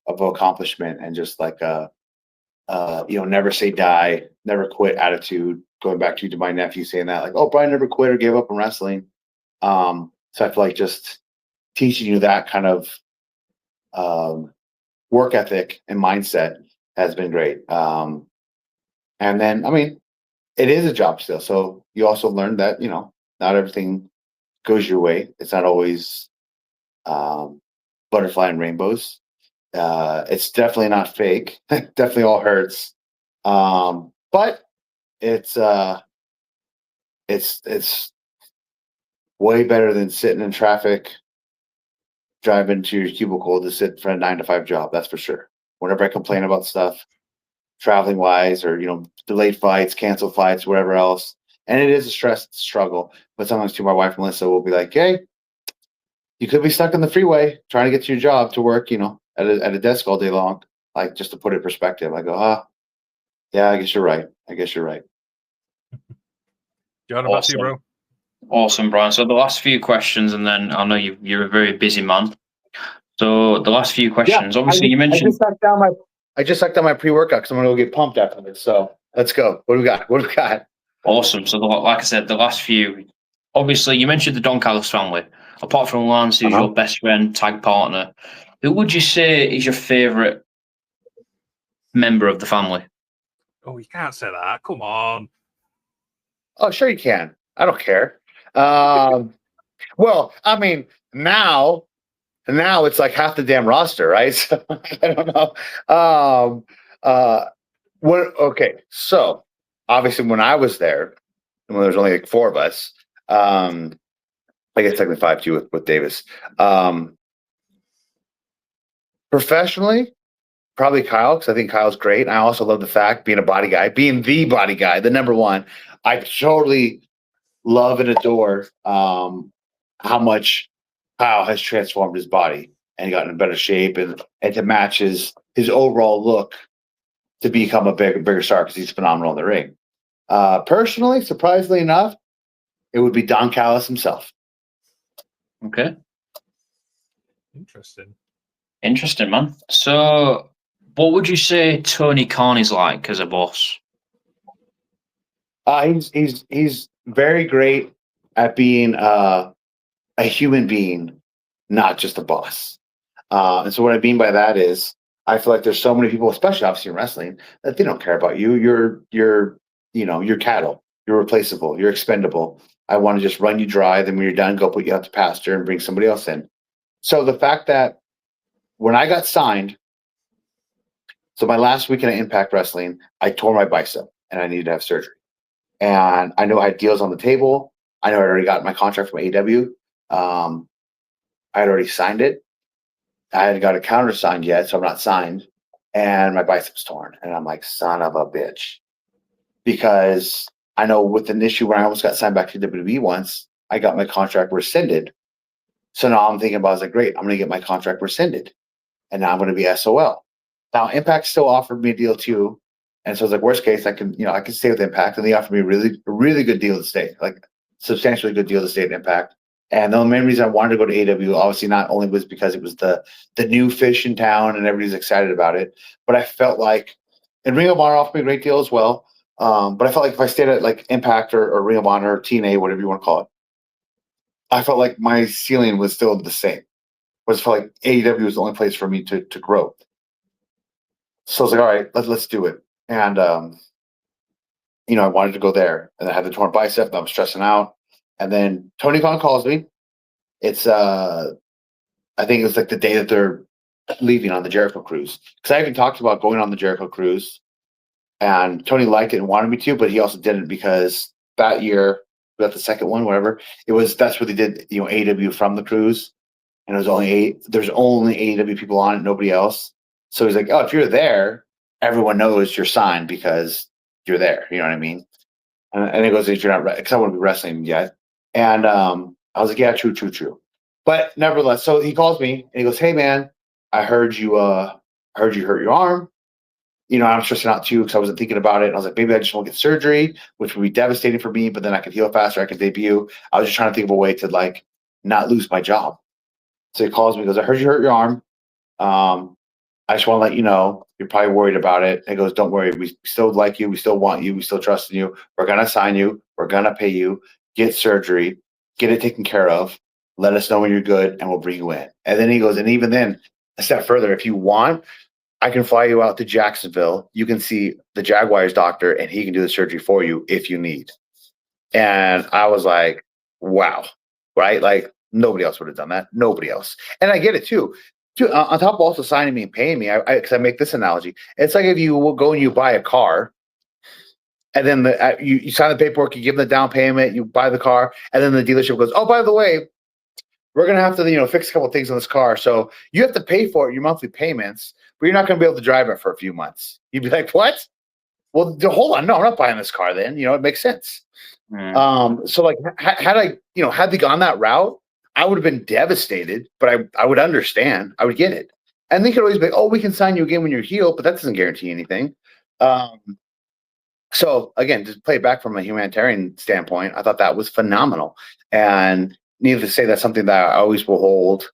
accomplishment and just like never say die, never quit attitude. Going back to my nephew saying that, like, oh, Brian never quit or gave up on wrestling. So I feel like just teaching you that kind of work ethic and mindset has been great. And then, I mean, it is a job still. So you also learn that, not everything goes your way. It's not always butterfly and rainbows. It's definitely not fake. Definitely all hurts. But it's way better than sitting in traffic, driving to your cubicle to sit for a 9-to-5 job. That's for sure. Whenever I complain about stuff, traveling wise, or delayed flights, canceled flights, whatever else, and it is a struggle. But sometimes too, my wife Melissa will be like, "Hey, you could be stuck on the freeway trying to get to your job to work, at a desk all day long." Like, just to put it in perspective, I go, yeah, I guess you're right. John, about you, bro. Awesome, Brian. So the last few questions, and then I know you're a very busy man. So the last few questions, obviously you mentioned. I just sucked down my pre-workout because I'm gonna go get pumped after this. So let's go. What do we got? Awesome. So like I said, the last few. Obviously, you mentioned the Don Callis family. Apart from Lance, who's your best friend, tag partner, who would you say is your favorite member of the family? Oh, you can't say that. Come on. Oh, sure you can. I don't care. Well, I mean, now it's like half the damn roster, right? So I don't know. Okay, so obviously when I was there, and when there was only like 4 of us, I guess technically 5 too with Davis. Professionally, probably Kyle, because I think Kyle's great. And I also love the fact, being the body guy, the number one. I totally love and adore how much Kyle has transformed his body and gotten in better shape and to match his overall look to become a bigger star, because he's phenomenal in the ring. Personally, surprisingly enough, it would be Don Callis himself. Okay. Interesting, man. So what would you say Tony Khan is like as a boss? He's very great at being a human being, not just a boss. And so what I mean by that is, I feel like there's so many people, especially obviously in wrestling, that they don't care about you. You're cattle. You're replaceable. You're expendable. I want to just run you dry. Then when you're done, go put you out to pasture and bring somebody else in. So the fact that when I got signed, so my last weekend at Impact Wrestling, I tore my bicep and I needed to have surgery. And I know I had deals on the table. I know I already got my contract from AEW. I had already signed it. I hadn't got a countersigned yet, so I'm not signed. And my bicep's torn. And I'm like, son of a bitch. Because I know with an issue where I almost got signed back to WWE once, I got my contract rescinded. So now I'm thinking about, I was like, great, I'm going to get my contract rescinded. And now I'm going to be SOL. Now Impact still offered me a deal too. And so I was like, worst case, I can stay with Impact. And they offered me a really good deal to stay, like substantially good deal to stay at Impact. And the main reason I wanted to go to AEW, obviously, not only was because it was the new fish in town and everybody's excited about it, but I felt like, and Ring of Honor offered me a great deal as well. But I felt like if I stayed at like Impact or Ring of Honor or TNA, whatever you want to call it, I felt like my ceiling was still the same. But I felt like AEW was the only place for me to grow. So I was like, all right, let's do it. And I wanted to go there, and I had the torn bicep, and I was stressing out. And then Tony Khan calls me. It's I think it was like the day that they're leaving on the Jericho cruise, because I even talked about going on the Jericho cruise, and Tony liked it and wanted me to, but he also didn't, because that year, about the second one, whatever that's where they did AEW from the cruise, and it was there's only AEW people on it, nobody else. So he's like, oh, if you're there, everyone knows you're signed because you're there. You know what I mean? And he goes, if you're not, because I wouldn't be wrestling yet. And I was like, yeah, true. But nevertheless, so he calls me and he goes, hey man, I heard you hurt your arm. I'm stressing out too because I wasn't thinking about it. And I was like, maybe I just won't get surgery, which would be devastating for me, but then I could heal faster. I could debut. I was just trying to think of a way to like not lose my job. So he calls me, goes, I heard you hurt your arm. I just want to let you know, you're probably worried about it. And he goes, don't worry. We still like you. We still want you. We still trust in you. We're going to sign you. We're going to pay you. Get surgery. Get it taken care of. Let us know when you're good, and we'll bring you in. And then he goes, and even then, a step further, if you want, I can fly you out to Jacksonville. You can see the Jaguars doctor, and he can do the surgery for you if you need. And I was like, wow, right? Like, nobody else would have done that. Nobody else. And I get it too. On top of also signing me and paying me, because I make this analogy. It's like if you will go and you buy a car, and then you sign the paperwork, you give them the down payment, you buy the car, and then the dealership goes, oh, by the way, we're going to have to fix a couple of things on this car. So you have to pay for it, your monthly payments, but you're not going to be able to drive it for a few months. You'd be like, what? Well, hold on. No, I'm not buying this car then. It makes sense. So like had they gone that route, I would have been devastated, but I would understand. I would get it. And they could always be like, oh, we can sign you again when you're healed, but that doesn't guarantee anything. So again, to play it back from a humanitarian standpoint, I thought that was phenomenal. And needless to say, that's something that I always will hold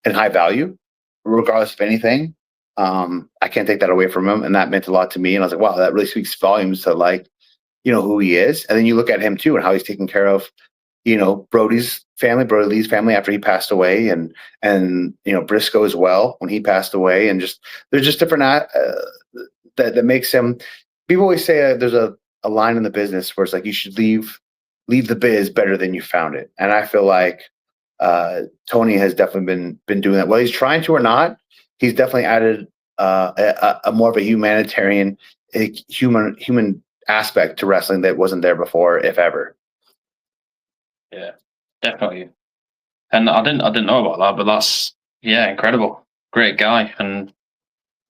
in high value, regardless of anything. I can't take that away from him. And that meant a lot to me. And I was like, wow, that really speaks volumes to like, who he is. And then you look at him too and how he's taking care of, Brody Lee's family after he passed away, and Briscoe as well when he passed away. And just, there's just different, that makes him, people always say there's a line in the business where it's like, you should leave the biz better than you found it. And I feel like Tony has definitely been doing that. Whether he's trying to or not, he's definitely added a more of a humanitarian, human aspect to wrestling that wasn't there before, if ever. Yeah, definitely. And I didn't know about that, but that's incredible. Great guy, and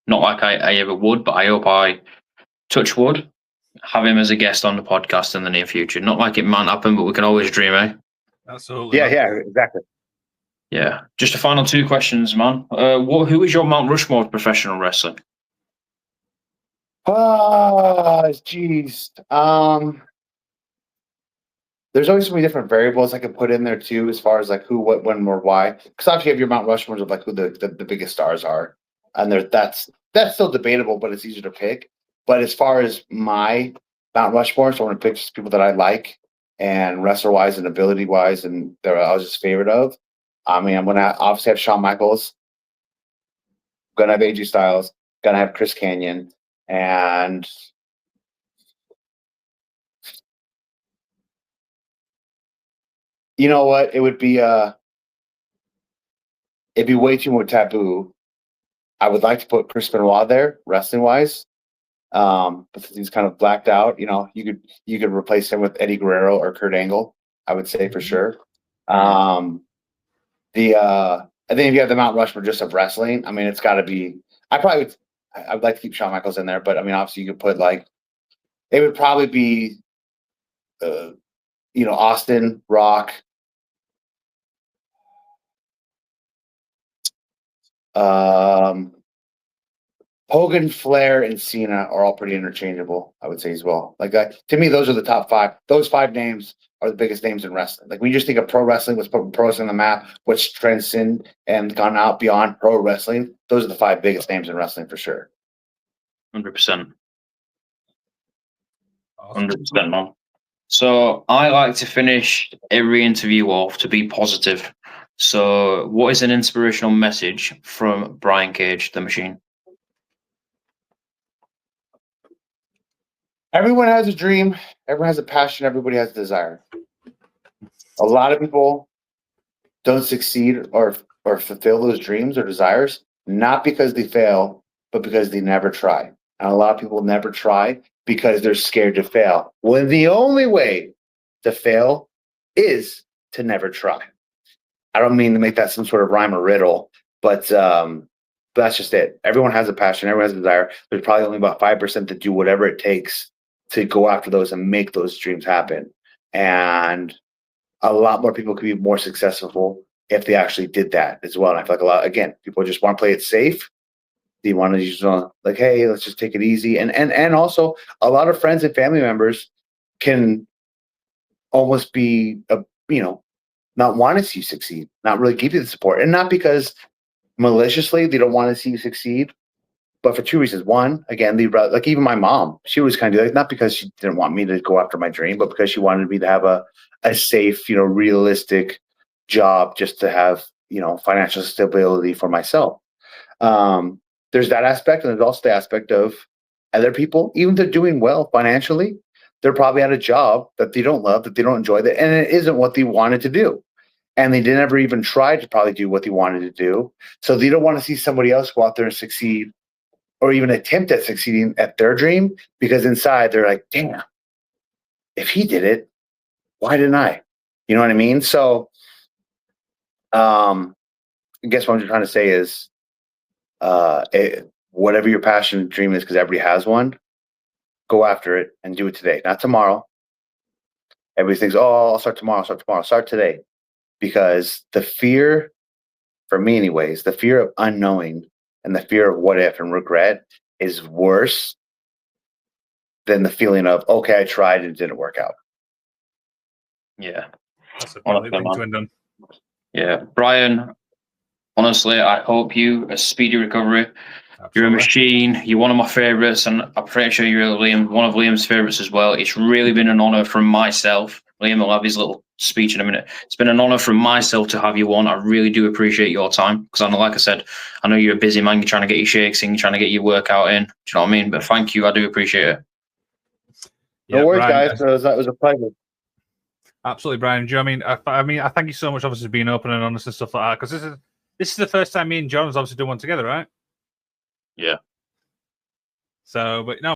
not like I ever would, but I hope I touch wood, have him as a guest on the podcast in the near future. Not like it might happen, but we can always dream, eh? Absolutely. Yeah, exactly. Yeah. Just a final two questions, man. Who is your Mount Rushmore of professional wrestling? Geez. There's always so many different variables I could put in there too, as far as like who, what, when, or why. Because obviously you have your Mount Rushmores of like who the biggest stars are, and that's still debatable, but it's easier to pick. But as far as my Mount Rushmore, so I want to pick just people that I like and wrestler wise and ability wise, and that I was just favorite of. I mean, I'm gonna obviously have Shawn Michaels, gonna have AJ Styles, gonna have Chris Kanyon, and you know what? It would be it'd be way too more taboo. I would like to put Chris Benoit there, wrestling wise. But since he's kind of blacked out, you could replace him with Eddie Guerrero or Kurt Angle, I would say for sure. And then if you have the Mount Rushmore just of wrestling, I mean, it's got to be. I would like to keep Shawn Michaels in there, but I mean, obviously, you could put like it would probably be, Austin, Rock, Hogan, Flair, and Cena are all pretty interchangeable, I would say as well. Like that, to me, those are the top five. Those five names are the biggest names in wrestling. Like when you just think of pro wrestling, what's put pro wrestling on the map, what's transcended and gone out beyond pro wrestling. Those are the five biggest names in wrestling for sure. 100%. 100%, man. So I like to finish every interview off to be positive. So what is an inspirational message from Brian Cage, the Machine? Everyone has a dream. Everyone has a passion. Everybody has a desire. A lot of people don't succeed or fulfill those dreams or desires, not because they fail, but because they never try. And a lot of people never try because they're scared to fail. When the only way to fail is to never try. I don't mean to make that some sort of rhyme or riddle, but that's just it. Everyone has a passion. Everyone has a desire. There's probably only about 5% that do whatever it takes to go after those and make those dreams happen. And a lot more people could be more successful if they actually did that as well. And I feel like again, people just want to play it safe. They want to just like, hey, let's just take it easy. And also a lot of friends and family members can almost be, not want to see you succeed, not really give you the support. And not because maliciously they don't want to see you succeed, but for two reasons. One, again, like even my mom, she was kind of like, not because she didn't want me to go after my dream, but because she wanted me to have a safe, realistic job just to have, financial stability for myself. There's that aspect. And there's also the aspect of other people, even if they're doing well financially, they're probably at a job that they don't love, that they don't enjoy, and it isn't what they wanted to do. And they didn't ever even try to probably do what they wanted to do. So they don't want to see somebody else go out there and succeed or even attempt at succeeding at their dream, because inside they're like, damn, if he did it, why didn't I? You know what I mean? So I guess what I'm trying to say is whatever your passion dream is, because everybody has one, go after it and do it today, not tomorrow. Everybody thinks, oh, I'll start tomorrow. Start today. Because the fear, for me anyways, the fear of unknowing and the fear of what if and regret is worse than the feeling of, okay, I tried and it didn't work out. Yeah. That's a brilliant thing to have done. Yeah. Brian, honestly, I hope you a speedy recovery. Absolutely. You're a machine. You're one of my favorites, and I'm pretty sure you're one of Liam's favorites as well. It's really been an honor from myself. Liam will have his little speech in a minute. It's been an honor from myself to have you on. I really do appreciate your time, because I know, like I said, I know you're a busy man. You're trying to get your shakes in, you're trying to get your workout in. Do you know what I mean? But thank you. I do appreciate it. No worries, Brian, guys. That was a pleasure. Absolutely, Brian. Do you know what I mean? I thank you so much, obviously, for being open and honest and stuff like that, because this is the first time me and John has obviously done one together, right? Yeah. So, but no,